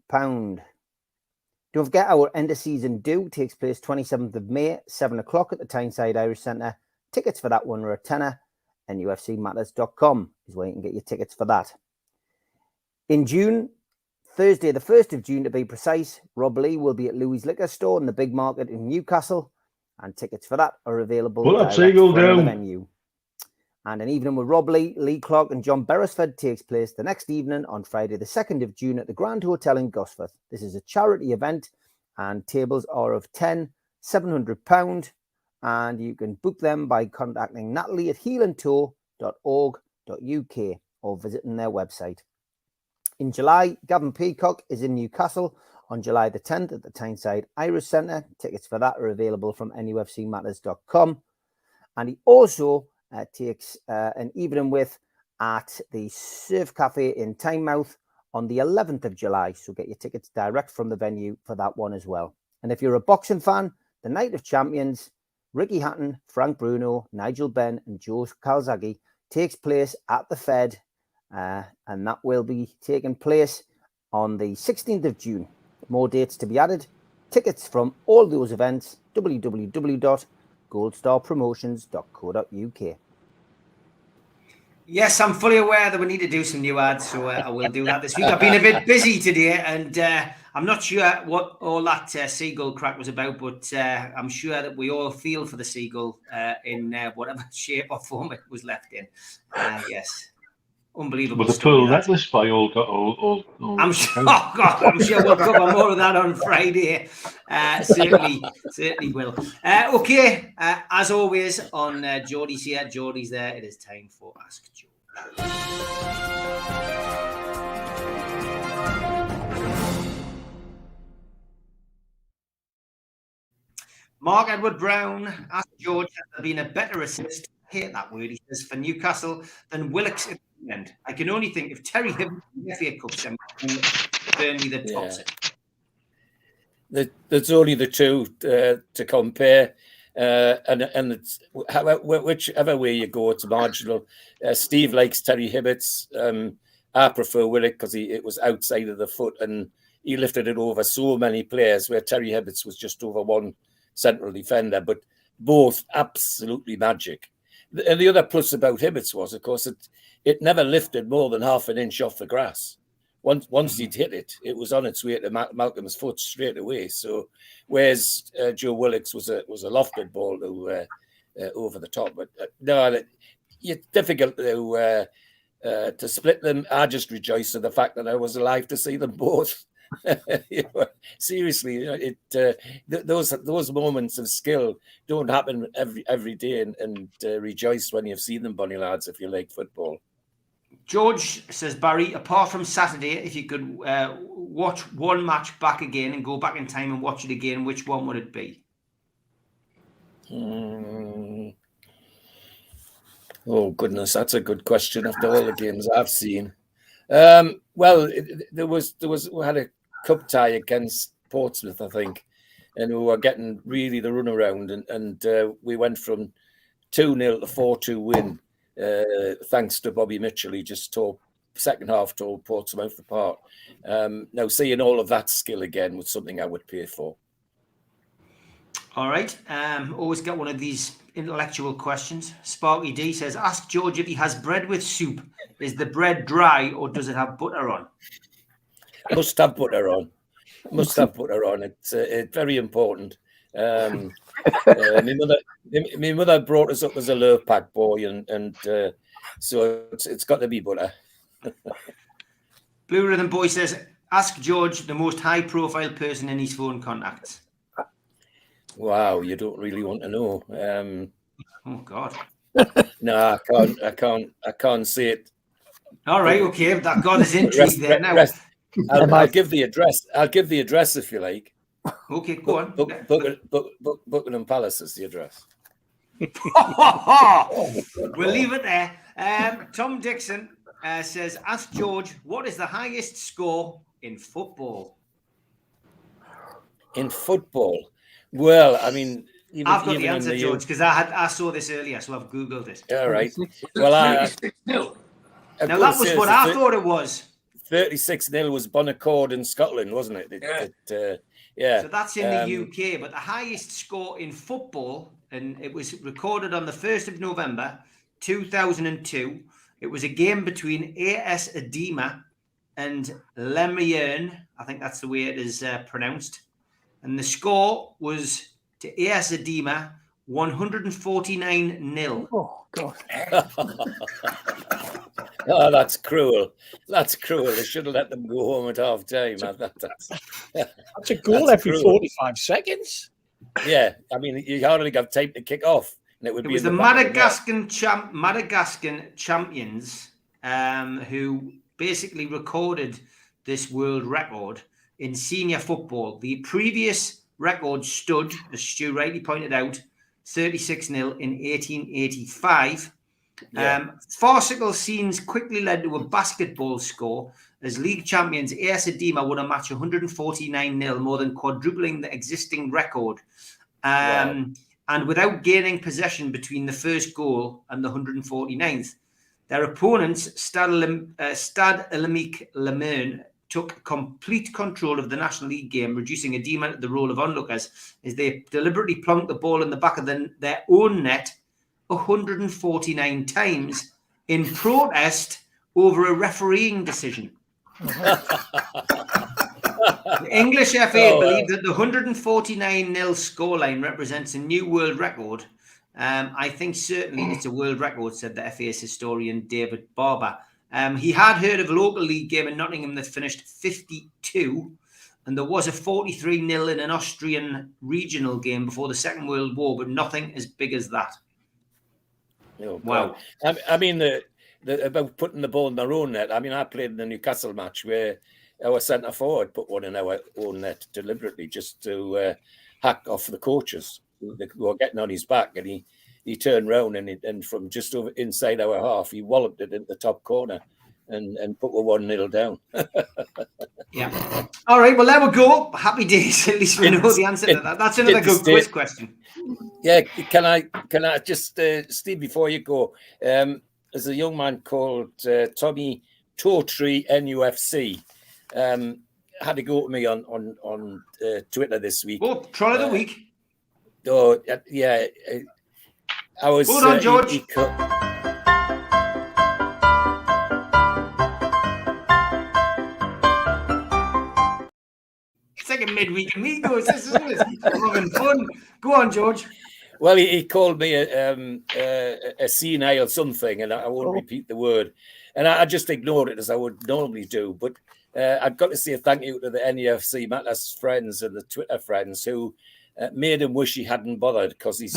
Don't forget our end of season do takes place 27th of May, 7 o'clock at the Tyneside Irish Centre. Tickets for that one are a tenner, and nufcmatters.com is where you can get your tickets for that. In June, Thursday the 1st of June to be precise, Rob Lee will be at Louis Liquor Store in the Big Market in Newcastle, and tickets for that are available direct from the venue. And an evening with Rob Lee, Lee Clark and John Beresford takes place the next evening on Friday the 2nd of June at the Grand Hotel in Gosforth. This is a charity event and tables are of £10, £700, and you can book them by contacting Natalie at heelandtour.org.uk or visiting their website. In July, Gavin Peacock is in Newcastle on July the 10th at the Tyneside Irish Centre. Tickets for that are available from nufcmatters.com. And he also takes an evening with at the Surf Cafe in Tynemouth on the 11th of July. So get your tickets direct from the venue for that one as well. And if you're a boxing fan, the Night of Champions Ricky Hatton, Frank Bruno, Nigel Benn and Joe Calzaghe takes place at the Fed, and that will be taking place on the 16th of June. More dates to be added. Tickets from all those events, www.goldstarpromotions.co.uk. Yes, I'm fully aware that we need to do some new ads, so I will do that this week. I've been a bit busy today, and I'm not sure what all that seagull crack was about, but I'm sure that we all feel for the seagull in whatever shape or form it was left in. Yes. Unbelievable. With a pearl necklace by old I'm sure. Oh God, I'm sure we'll cover more of that on Friday. Certainly will. Okay, as always on Geordies here, Geordies there. It is time for Ask George. Mark Edward Brown asked George, has there been a better assist? I hate that word, he says, for Newcastle than Willock's at the end. I can only think if Terry Hibbert in the FA Cup semi, Burnley the tops it. There's only the two to compare, and it's, whichever way you go, it's marginal. Steve likes Terry Hibbert's. I prefer Willock because it was outside of the foot and he lifted it over so many players, where Terry Hibbert's was just over one central defender, but both absolutely magic. The other plus about Hibbert's was, of course, it never lifted more than half an inch off the grass. Once he'd hit it, it was on its way to Malcolm's foot straight away. So, whereas Joe Willock's was a lofted ball to over the top, but no, it's difficult to split them. I just rejoice in the fact that I was alive to see them both. Seriously, those moments of skill don't happen every day, and rejoice when you've seen them, Bonnie lads, if you like football. George says, Barry, apart from Saturday, if you could watch one match back again and go back in time and watch it again, which one would it be? Oh goodness, that's a good question. After all the games I've seen, well, we had a cup tie against Portsmouth, I think, and we were getting really the run around, and we went from 2-0 to 4-2 win, thanks to Bobby Mitchell. He just second half tore Portsmouth apart. Now, seeing all of that skill again was something I would pay for. All right. Always get one of these intellectual questions. Sparky D says, ask George if he has bread with soup. Is the bread dry or does it have butter on? Must have butter on. Must have butter on. It's very important. My mother brought us up as a Lurpak boy, and so it's got to be butter. Blue Rhythm Boy says, ask George the most high-profile person in his phone contacts. Wow, you don't really want to know. Oh God. No, I can't say it. All right, okay. That got us intrigued there. Now, I'll give the address. I'll give the address if you like. Okay, go on. Buckingham Palace is the address. We'll leave it there. Tom Dixon says, ask George, what is the highest score in football? In football? Well, I mean... I've got the answer, George, because I saw this earlier, so I've Googled it. All right. Well, now, that was what I thought it was. 36-0 was Bonaccord in Scotland, wasn't it? Yeah. So that's in the UK, but the highest score in football, and it was recorded on the 1st of November, 2002. It was a game between AS Edema and Lemrierne. I think that's the way it is pronounced. And the score was to AS Edema 149-0. Oh, God. Oh, that's cruel. That's cruel. They should have let them go home at half time. That's a goal every 45 seconds. Yeah, I mean, you hardly got time to kick off. And it was the Madagascan champions who basically recorded this world record in senior football. The previous record stood, as Stu rightly pointed out, 36-0 in 1885. Farcical scenes quickly led to a basketball score as league champions AS Edema won a match 149-0, more than quadrupling the existing record. Wow. and without gaining possession between the first goal and the 149th. Their opponents, Stade Olympique Le Mans, took complete control of the National League game, reducing Edema to the role of onlookers as they deliberately plonked the ball in the back of their own net 149 times in protest over a refereeing decision. The English FA believe that the 149-0 scoreline represents a new world record. I think certainly it's a world record, said the FA's historian David Barber. He had heard of a local league game in Nottingham that finished 52, and there was a 43-0 in an Austrian regional game before the Second World War, but nothing as big as that. Oh, wow. I mean, the about putting the ball in their own net. I mean, I played in the Newcastle match where our centre forward put one in our own net deliberately just to hack off the coaches who were getting on his back, and he turned round and from just over inside our half, he walloped it into the top corner and put 1-0 down. Yeah. All right. Well, there we go. Happy days. At least we know the answer to that. That's another good quiz question. Yeah. Can I just, Steve, before you go, there's a young man called Tommy Totri, NUFC. Had to go to me on Twitter this week. Oh, troll of the week. Oh, yeah. I was. Hold on, George. It's like a midweek amigos, isn't it? I'm having fun. Go on, George. Well, he called me a senile something, and I won't repeat the word. And I just ignored it as I would normally do. But I've got to say thank you to the NUFC Matters friends and the Twitter friends who made him wish he hadn't bothered, because his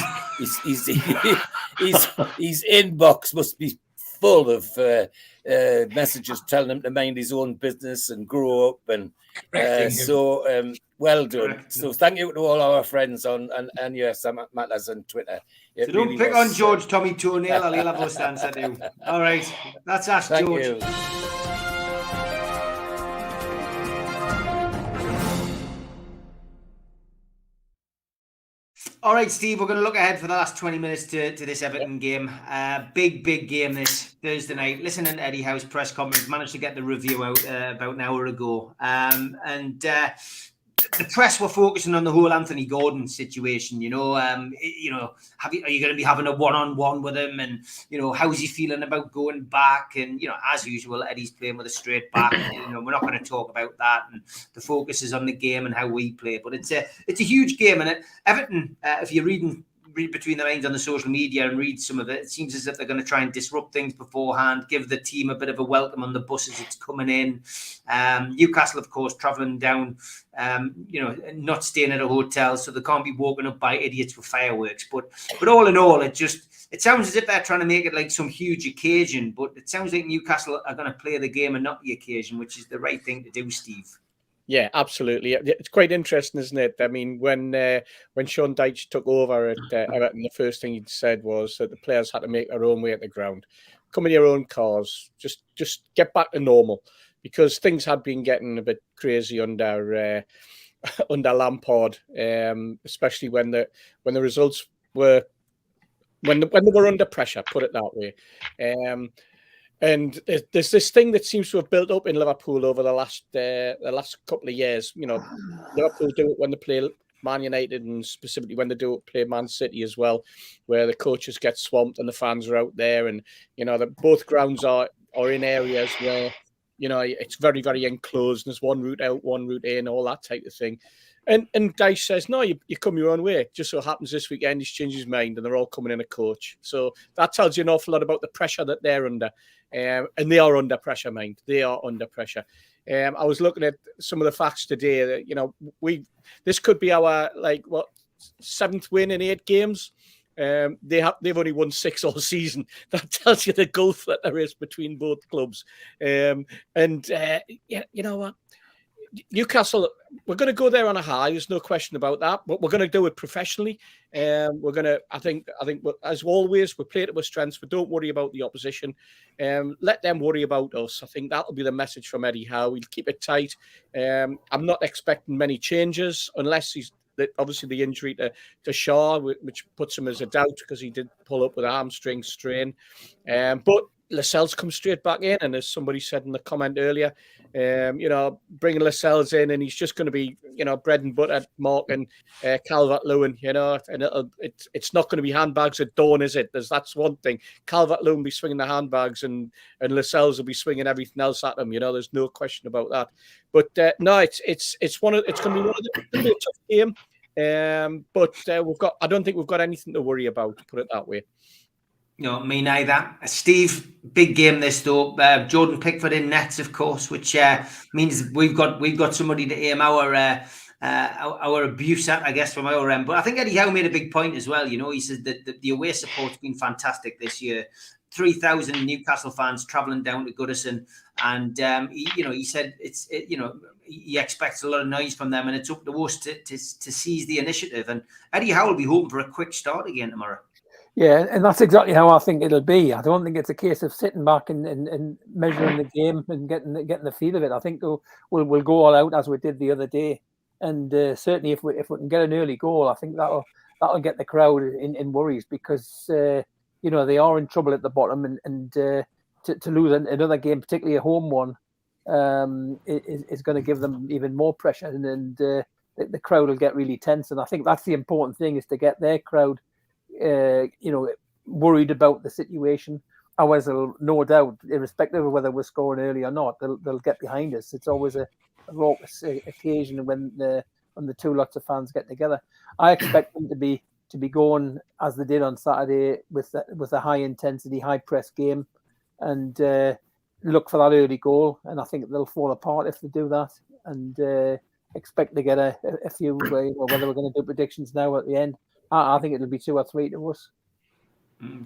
inbox must be full of messages telling him to mind his own business and grow up. And well done. So thank you to all our friends on NUFC Matters and Twitter. So don't pick on George Tommy Toenail, or he'll have no answer to you. All right, that's us, thank George. You. All right, Steve, we're going to look ahead for the last 20 minutes to this Everton game. Big game this Thursday night. Listening to Eddie Howe's press conference, managed to get the review out about an hour ago. The press were focusing on the whole Anthony Gordon situation. Are you going to be having a one-on-one with him? And, how's he feeling about going back? And, as usual, Eddie's playing with a straight back. We're not going to talk about that. And the focus is on the game and how we play. But it's a huge game. And Everton, if you're read between the lines on the social media and read some of it, it seems as if they're going to try and disrupt things beforehand, give the team a bit of a welcome on the bus as it's coming in. Newcastle, of course, travelling down, not staying at a hotel, so they can't be woken up by idiots with fireworks. But all in all, it sounds as if they're trying to make it like some huge occasion, but it sounds like Newcastle are going to play the game and not the occasion, which is the right thing to do, Steve. Yeah, absolutely. It's quite interesting, isn't it? I mean, when Sean Dyche took over at Everton, the first thing he said was that the players had to make their own way at the ground. Come in your own cars. Just get back to normal, because things had been getting a bit crazy under Lampard, especially when the results were when they were under pressure. Put it that way. And there's this thing that seems to have built up in Liverpool over the last couple of years. Liverpool do it when they play Man United, and specifically when they do play Man City as well, where the coaches get swamped and the fans are out there, and both grounds are in areas where it's very, very enclosed. There's one route out, one route in, all that type of thing. And Dyche says, no, you come your own way. It just so happens this weekend he's changed his mind and they're all coming in a coach. So that tells you an awful lot about the pressure that they're under. And they are under pressure, mind. They are under pressure. I was looking at some of the facts today. This could be our 7th win in 8 games. They've only won 6 all season. That tells you the gulf that there is between both clubs. You know what? Newcastle, we're going to go there on a high. There's no question about that. But we're going to do it professionally. I think, as always, we play to our strengths. But don't worry about the opposition. Let them worry about us. I think that'll be the message from Eddie Howe. He'll keep it tight. I'm not expecting many changes unless obviously the injury to Shaw, which puts him as a doubt because he did pull up with a hamstring strain. But Lascelles comes straight back in, and as somebody said in the comment earlier, bringing Lascelles in, and he's just going to be, bread and butter marking Calvert-Lewin, and it's not going to be handbags at dawn, is it? That's one thing. Calvert-Lewin will be swinging the handbags, and Lascelles will be swinging everything else at him. There's no question about that. But no, it's going to be a tough game. But I don't think we've got anything to worry about, to put it that way. No, me neither. Steve, big game this though. Jordan Pickford in nets, of course, which means we've got somebody to aim our abuse at, I guess, from our end. But I think Eddie Howe made a big point as well. He said that the away support's been fantastic this year. 3,000 Newcastle fans travelling down to Goodison, and he said he expects a lot of noise from them, and it's up to us to seize the initiative. And Eddie Howe will be hoping for a quick start again tomorrow. Yeah, and that's exactly how I think it'll be. I don't think it's a case of sitting back and measuring the game and getting the feel of it. I think we'll go all out as we did the other day, and certainly if we can get an early goal, I think that'll get the crowd in worries, because they are in trouble at the bottom, and to lose another game, particularly a home one, is going to give them even more pressure, and the crowd will get really tense. And I think that's the important thing, is to get their crowd worried about the situation. Otherwise, no doubt, irrespective of whether we're scoring early or not, they'll get behind us. It's always a raucous occasion when the two lots of fans get together. I expect them to be going as they did on Saturday, with a high intensity, high press game, and look for that early goal. And I think they'll fall apart if they do that. And expect to get a few. Whether we're going to do predictions now at the end, I think it'll be 2 or 3 to us.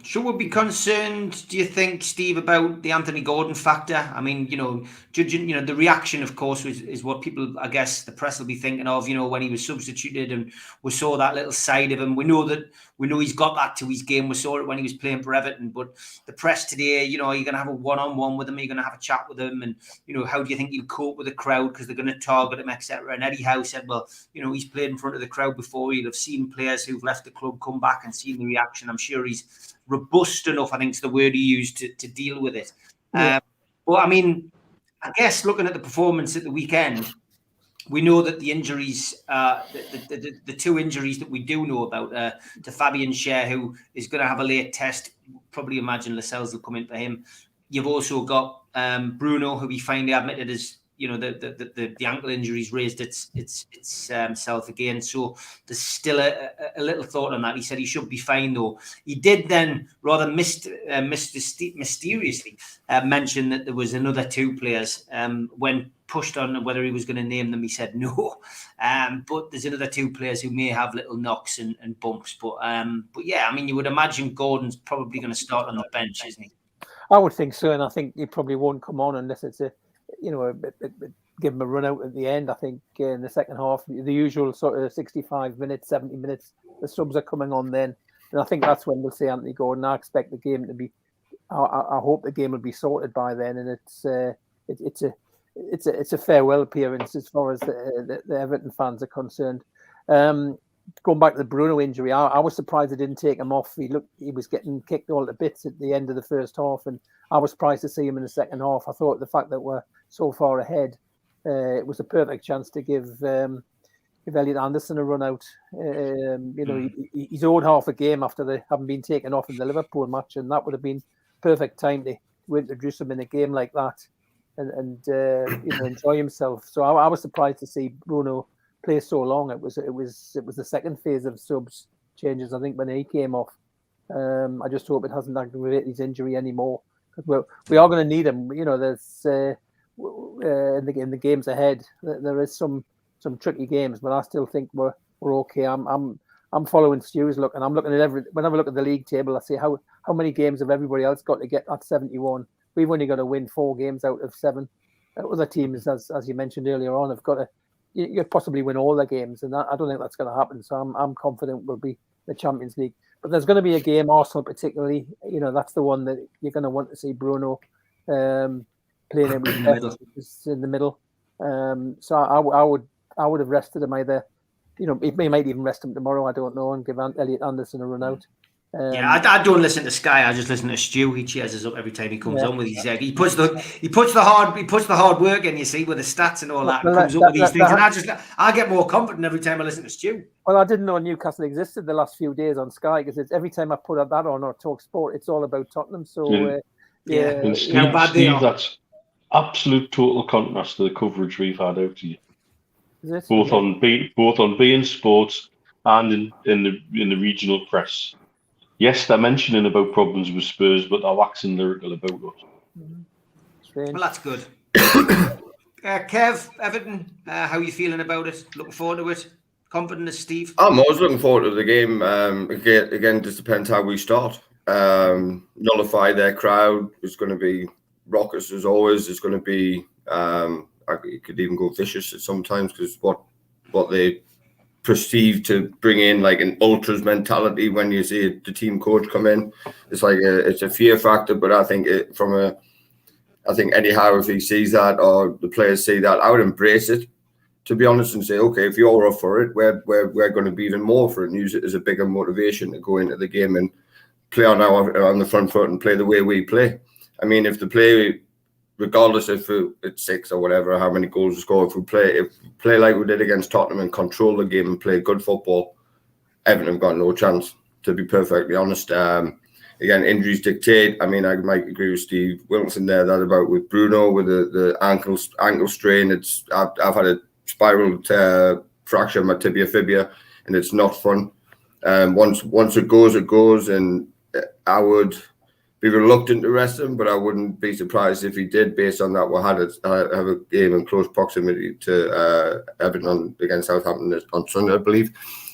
Should we be concerned, do you think, Steve, about the Anthony Gordon factor? I mean, judging, the reaction, of course, is what people, I guess, the press will be thinking of, when he was substituted, and we saw that little side of him. We know he's got that to his game. We saw it when he was playing for Everton. But the press today, you're going to have a one-on-one with him, you're going to have a chat with him, and, how do you think he'll cope with the crowd, because they're going to target him, etc. And Eddie Howe said, well, he's played in front of the crowd before. He'll have seen players who've left the club come back and seen the reaction. I'm sure he's robust enough, I think is the word he used, to deal with it. Yeah. But I mean, I guess looking at the performance at the weekend, we know that the injuries, the 2 injuries that we do know about, to Fabian Schär, who is going to have a late test, probably imagine Lascelles will come in for him. You've also got Bruno, who we finally admitted is, the ankle injuries raised its self again. So there's still a little thought on that. He said he should be fine, though. He did then rather mysteriously mention that there was another 2 players. When pushed on whether he was going to name them, he said no. But there's another 2 players who may have little knocks and bumps. But yeah, I mean, you would imagine Gordon's probably going to start on the bench, isn't he? I would think so, and I think he probably won't come on unless it's give him a run out at the end. I think in the second half, the usual sort of 65 minutes, 70 minutes, the subs are coming on then, and I think that's when we'll see Anthony Gordon. I expect the game to be. I hope the game will be sorted by then, and it's a farewell appearance as far as the Everton fans are concerned. Going back to the Bruno injury, I was surprised they didn't take him off. He was getting kicked all to bits at the end of the first half, and I was surprised to see him in the second half. I thought the fact that we're so far ahead, it was a perfect chance to give Elliot Anderson a run out. He's owed half a game after they haven't been taken off in the Liverpool match, and that would have been perfect time to introduce him in a game like that and enjoy himself. So I was surprised to see Bruno play so long. It was the second phase of subs changes, I think, when he came off. I just hope it hasn't aggravated his injury anymore, because we are going to need him. There's in the games ahead, there is some tricky games, but I still think we're okay. I'm following Stu's look, and I'm looking at whenever I look at the league table, I see how many games have everybody else got to get that 71. We've only got to win 4 games out of 7. Other teams, as you mentioned earlier on, have got to you possibly win all the games, and I don't think that's going to happen. So I'm confident we'll be the Champions League. But there's going to be a game, Arsenal particularly. That's the one that you're going to want to see Bruno playing in the middle. So I would have rested him either he might even rest him tomorrow. I don't know, and give Elliot Anderson a run out. I don't listen to Sky. I just listen to Stu. He cheers us up every time he comes on with his head. He puts the hard work in. You see, with the stats and all that, and comes up with these things. And I get more confident every time I listen to Stu. Well, I didn't know Newcastle existed the last few days on Sky, because every time I put that on or talk sport, it's all about Tottenham. So and Steve, that's absolute total contrast to the coverage we've had out here. Both on beIN Sports and in the regional press. Yes, they're mentioning about problems with Spurs, but they're waxing lyrical about us. Well, that's good. Kev, Everton, how are you feeling about it? Looking forward to it? Confident as Steve? I'm always looking forward to the game. Again, just depends how we start. Nullify their crowd. It's going to be raucous as always. It's going to be, it could even go vicious at sometimes, because what they perceived to bring in like an ultras mentality when you see the team coach come in, it's like it's a fear factor. But I think I think anyhow, if he sees that or the players see that, I would embrace it, to be honest, and say, okay, if you're up for it, we're going to be even more for it, and use it as a bigger motivation to go into the game and play on the front foot and play the way we play. I mean, if the play, regardless if it's 6 or whatever, how many goals we score, if we play like we did against Tottenham and control the game and play good football, Everton have got no chance, to be perfectly honest. Again, injuries dictate. I mean, I might agree with Steve Wilson there, that about with Bruno, with the ankle strain. I've had a spiral fracture of my tibia fibia, and it's not fun. Once it goes, and I would be reluctant to rest him, but I wouldn't be surprised if he did, based on that. We have a game in close proximity to Everton against Southampton on Sunday, I believe.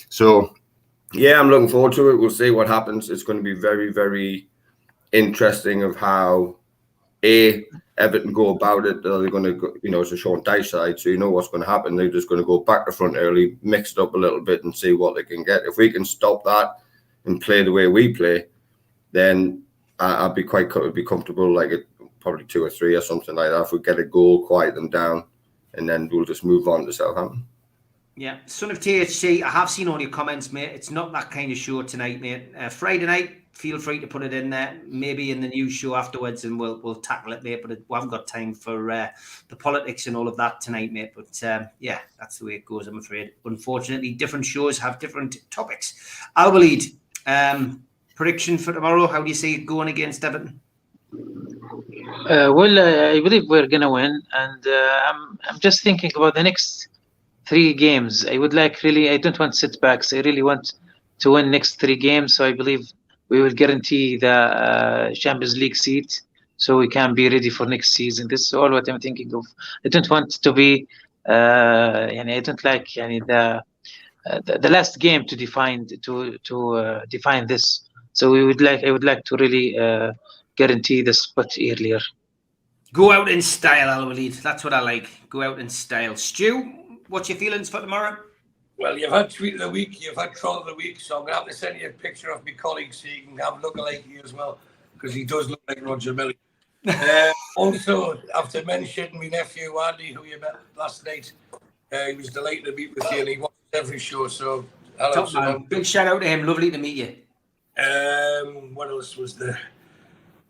So, yeah, I'm looking forward to it. We'll see what happens. It's going to be very, very interesting of how Everton go about it. They're going to go, it's a Sean Dyche side, so you know what's going to happen. They're just going to go back to front early, mix it up a little bit, and see what they can get. If we can stop that and play the way we play, then I'd be comfortable, like probably 2 or 3 or something like that. If we get a goal, quiet them down, and then we'll just move on to Southampton. Yeah, son of THC, I have seen all your comments, mate. It's not that kind of show tonight, mate. Friday night, feel free to put it in there, maybe in the news show afterwards, and we'll tackle it, mate. But we haven't got time for the politics and all of that tonight, mate. But yeah, that's the way it goes, I'm afraid. Unfortunately, different shows have different topics. Albaleed, prediction for tomorrow, how do you see it going against Everton? Well, I believe we're going to win. And I'm just thinking about the next 3 games. I don't want setbacks. I really want to win next 3 games. So I believe we will guarantee the Champions League seat, so we can be ready for next season. This is all what I'm thinking of. I don't want to be, I don't like the last game to define this. So I would like to really guarantee the spot earlier. Go out in style, Al-Walid. That's what I like. Go out in style. Stu, what's your feelings for tomorrow? Well, you've had Tweet of the Week, you've had Troll of the Week, so I'm going to have to send you a picture of my colleague so you can have a look like you as well, because he does look like Roger Millie. Also, I have to mention my nephew, Andy, who you met last night. He was delighted to meet with you, and he watches every show, so hello. So, big shout out to him. Lovely to meet you. What else was there?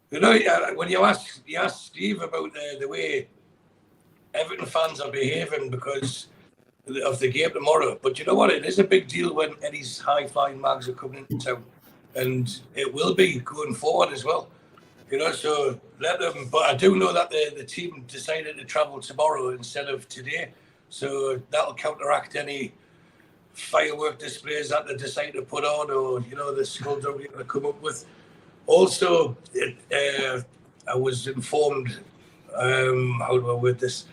When you asked Steve about the way Everton fans are behaving because of the game tomorrow, but you know what? It is a big deal when Eddie's high-flying mags are coming into town, and it will be going forward as well. So let them. But I do know that the team decided to travel tomorrow instead of today, so that'll counteract any firework displays that they decide to put on, or the skulls that we're going to come up with. Also, I was informed. How do I word this?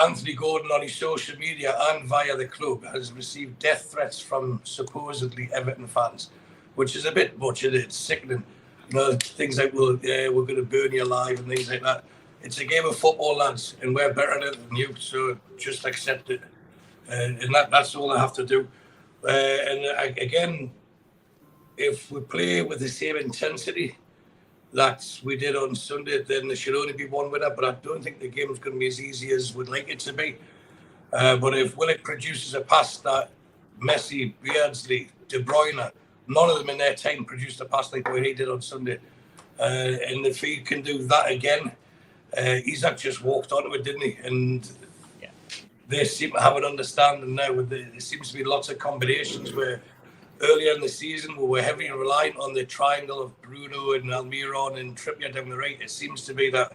Anthony Gordon on his social media and via the club has received death threats from supposedly Everton fans, which is a bit much, and it's sickening. Things like we're going to burn you alive and things like that. It's a game of football, lads, and we're better than you, so just accept it. And that's all I have to do. Again, if we play with the same intensity that we did on Sunday, then there should only be one winner, but I don't think the game's going to be as easy as we'd like it to be. But if Willock produces a pass that Messi, Beardsley, De Bruyne, none of them in their time produced a pass like what he did on Sunday. And if he can do that again, Isaac just walked onto it, didn't he? And they seem to have an understanding now. There seems to be lots of combinations where earlier in the season we were heavily reliant on the triangle of Bruno and Almiron and Trippier down the right. It seems to be that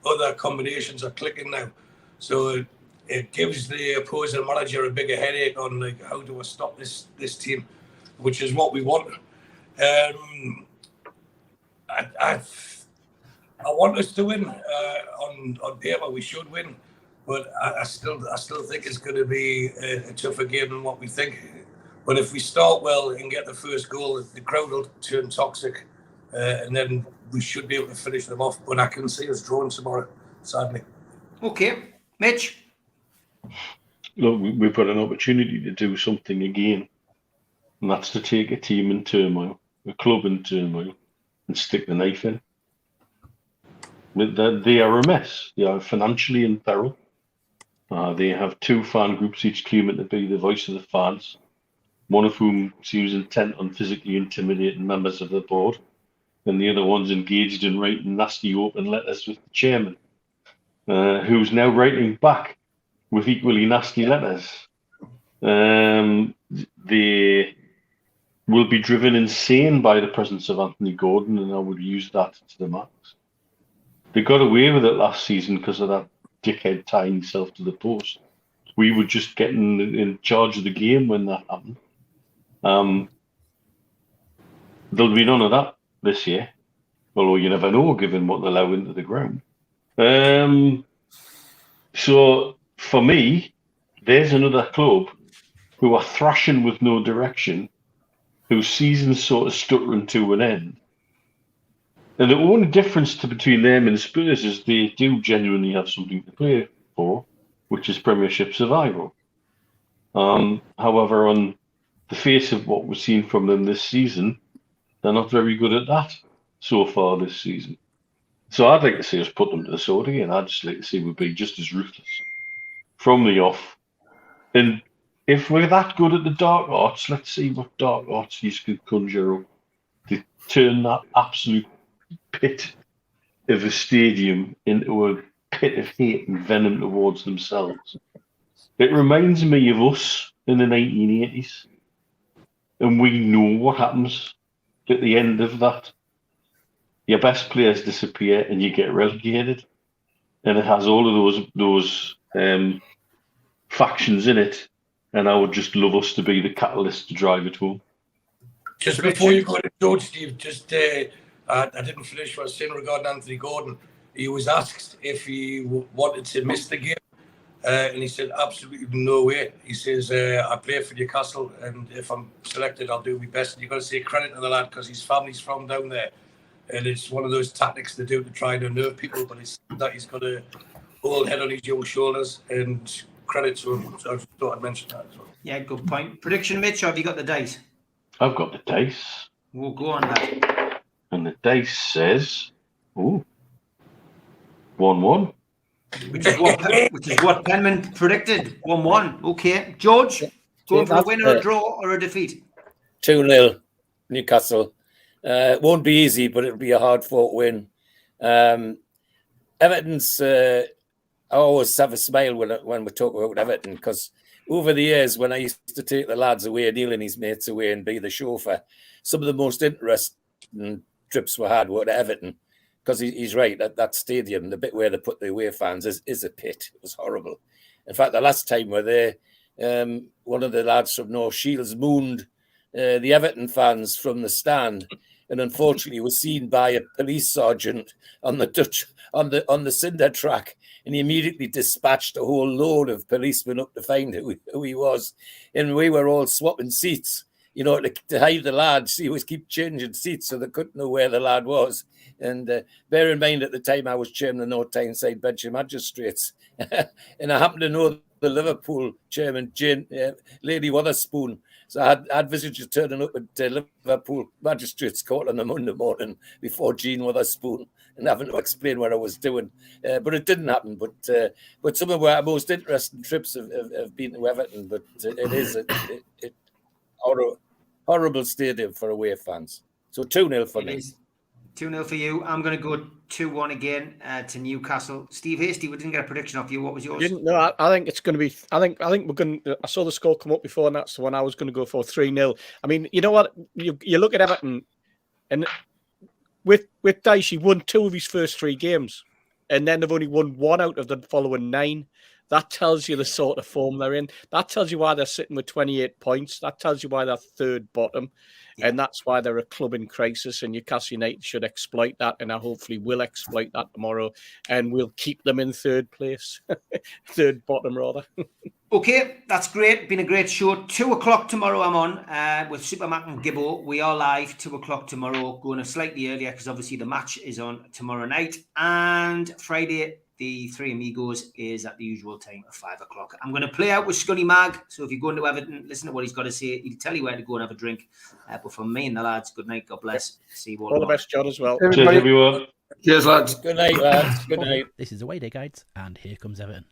other combinations are clicking now. So it gives the opposing manager a bigger headache on like how do I stop this team, which is what we want. I want us to win. On paper, we should win, but I still think it's going to be a tougher game than what we think. But if we start well and get the first goal, the crowd will turn toxic, and then we should be able to finish them off. But I can see us drawing tomorrow, sadly. Okay, Mitch. Look, we've got an opportunity to do something again, and that's to take a team in turmoil, a club in turmoil, and stick the knife in. They are a mess. They are financially in peril. They have two fan groups, each claiming to be the voice of the fans, one of whom seems intent on physically intimidating members of the board, and the other one's engaged in writing nasty open letters with the chairman, who's now writing back with equally nasty letters. They will be driven insane by the presence of Anthony Gordon, and I would use that to the max. They got away with it last season because of that dickhead tying himself to the post. We were just getting in charge of the game when that happened. There'll be none of that this year, although you never know given what they allow into the ground. So for me, there's another club who are thrashing with no direction, whose season's sort of stuttering to an end. And the only difference between them and Spurs is they do genuinely have something to play for, which is Premiership survival. However, on the face of what we've seen from them this season, they're not very good at that so far this season. So I'd like to see us put them to the sword again. I'd just like to see we be just as ruthless from the off. And if we're that good at the dark arts, let's see what dark arts you could conjure up to turn that absolute pit of a stadium into a pit of hate and venom towards themselves. It reminds me of us in the 1980s, and we know what happens at the end of that. Your best players disappear and you get relegated, and it has all of those factions in it, and I would just love us to be the catalyst to drive it home. Just before you go to George, Steve, I didn't finish what I was saying regarding Anthony Gordon. He was asked if he wanted to miss the game, and he said, absolutely no way. He says, I play for Newcastle, and if I'm selected, I'll do my best. And you've got to say credit to the lad because his family's from down there. And it's one of those tactics they do to try and unnerve people, but it's that he's got a old head on his young shoulders, and credit to him. So I just thought I'd mention that as well. Yeah, good point. Prediction, Mitch, or have you got the dice? I've got the dice. We'll go on that. And the dice says, 1-1. Which is what Penman predicted. 1-1. Okay. George, going for a win or a draw or a defeat? 2-0, Newcastle. It won't be easy, but it'll be a hard-fought win. Everton's... I always have a smile when we talk about Everton, because over the years, when I used to take the lads away, Neil and his mates away and be the chauffeur, some of the most interesting trips we had were to Everton, because he's right, that stadium, the bit where they put the away fans is a pit. It was horrible. In fact, the last time we were there, one of the lads from North Shields mooned the Everton fans from the stand, and unfortunately was seen by a police sergeant on the cinder track, and he immediately dispatched a whole load of policemen up to find who he was. And we were all swapping seats, to hide the lads. He was keep changing seats so they couldn't know where the lad was. And bear in mind, at the time I was chairman of North Tyneside Bench of Magistrates, and I happened to know the Liverpool chairman, Lady Witherspoon. So I had visitors turning up at Liverpool Magistrates Court on a Monday morning before Jean Witherspoon, and having to explain what I was doing. But it didn't happen. But some of our most interesting trips have been to Everton. But Horrible stadium for away fans. So 2-0 for me. 2-0 for you. I'm going to go 2-1 again to Newcastle. Steve Hasty, we didn't get a prediction off you. What was yours? No, I think it's going to be. I think we're going. I saw the score come up before, and that's the one I was going to go for, 3-0. I mean, you know what? You look at Everton, and with Dyche, he won 2 of his first 3 games, and then they've only won 1 out of the following 9. That tells you the sort of form they're in. That tells you why they're sitting with 28 points. That tells you why they're third bottom. Yeah. And that's why they're a club in crisis. And Newcastle United should exploit that. And I hopefully will exploit that tomorrow. And we'll keep them in third place. Third bottom, rather. Okay, that's great. Been a great show. 2 o'clock tomorrow I'm on with Supermac and Gibbo. We are live 2 o'clock tomorrow. Going slightly earlier because obviously the match is on tomorrow night. And Friday, the Three Amigos is at the usual time of 5 o'clock. I'm going to play out with Scunny Mag. So if you go into Everton, listen to what he's got to say. He'll tell you where to go and have a drink. But from me and the lads, good night. God bless. See you all the best, John, as well. Cheers, everyone. Cheers, lads. Good night, lads. Good night. This is Away Day Guides, and here comes Everton.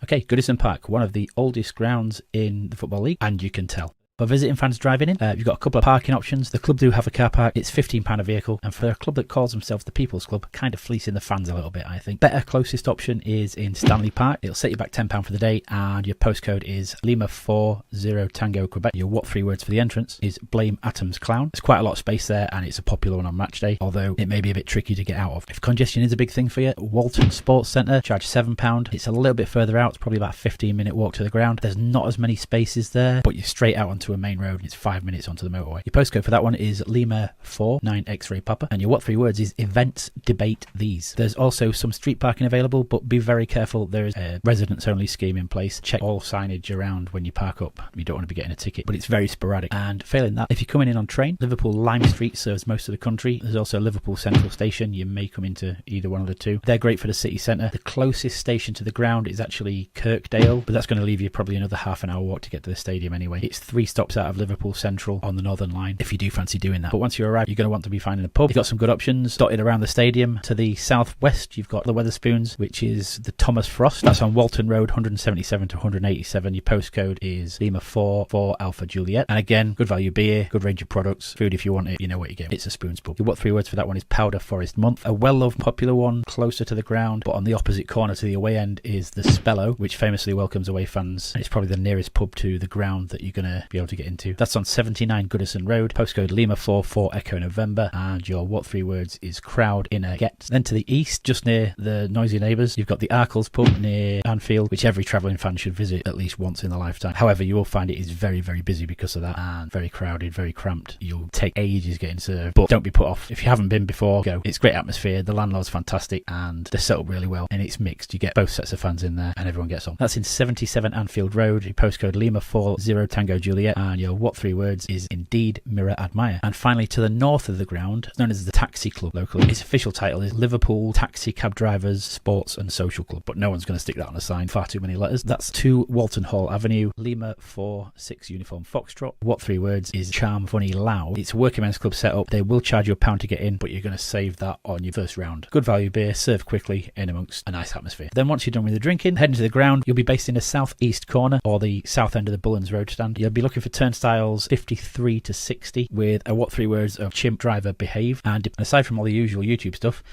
Okay, Goodison Park, one of the oldest grounds in the Football League, and you can tell. For visiting fans driving in, you've got a couple of parking options. The club do have a car park. It's £15 a vehicle. And for a club that calls themselves the People's Club, kind of fleecing the fans a little bit, I think. Better closest option is in Stanley Park. It'll set you back £10 for the day. And your postcode is Lima 40 Tango Quebec. Your what 3 words for the entrance is Blame Atoms Clown. There's quite a lot of space there, and it's a popular one on match day, although it may be a bit tricky to get out of. If congestion is a big thing for you, Walton Sports Centre, charge £7. It's a little bit further out. It's probably about a 15-minute walk to the ground. There's not as many spaces there, but you're straight out onto a main road. It's 5 minutes onto the motorway. Your postcode for that one is Lima 49 X-Ray Papa, and your what 3 words is Events Debate These. There's also some street parking available, but be very careful. There is a residents only scheme in place. Check all signage around when you park up. You don't want to be getting a ticket, but it's very sporadic. And failing that, if you're coming in on train, Liverpool Lime Street serves most of the country. There's also Liverpool Central Station. You may come into either one of the two. They're great for the city centre. The closest station to the ground is actually Kirkdale, but that's going to leave you probably another half an hour walk to get to the stadium anyway. It's 3 stops out of Liverpool Central on the Northern Line if you do fancy doing that. But once you arrive, you're going to want to be finding a pub. You've got some good options dotted around the stadium. To the southwest, you've got the Wetherspoons, which is the Thomas Frost. That's on Walton Road, 177 to 187. Your postcode is Lima 4 Alpha Juliet. And again, good value beer, good range of products, food if you want it, you know what you get. It's a Spoons pub. Your what 3 words for that one is Powder Forest Month. A well-loved popular one closer to the ground, but on the opposite corner to the away end is the Spello, which famously welcomes away fans. And it's probably the nearest pub to the ground that you're going to be able to get into. That's on 79 Goodison Road, postcode Lima 4 Echo November, and your what 3 words is Crowd Inner Get. Then to the east, just near the Noisy Neighbours, you've got the Arkles pub near Anfield, which every travelling fan should visit at least once in their lifetime. However, you will find it is very, very busy because of that, and very crowded, very cramped. You'll take ages getting served, but don't be put off. If you haven't been before, go. It's great atmosphere, the landlord's fantastic, and they're set up really well, and it's mixed. You get both sets of fans in there, and everyone gets on. That's in 77 Anfield Road, your postcode Lima 4 Tango Juliet, and your what 3 words is Indeed Mirror Admire. And finally, to the north of the ground, known as the Taxi Club locally, its official title is Liverpool Taxi Cab Drivers Sports and Social Club, but no one's going to stick that on a sign. Far too many letters. That's 2 Walton Hall Avenue, Lima 4-6 Uniform Foxtrot. What 3 words is Charm Funny Loud. It's a working men's club setup. They will charge you £1 to get in, but you're going to save that on your first round. Good value beer, served quickly in amongst a nice atmosphere. Then once you're done with the drinking, head into the ground. You'll be based in the southeast corner, or the south end of the Bullens Road stand. You'll be looking for turnstiles 53 to 60 with a what 3 words of Chimp Driver Behave. And aside from all the usual YouTube stuff,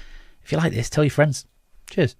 if you like this, tell your friends. Cheers.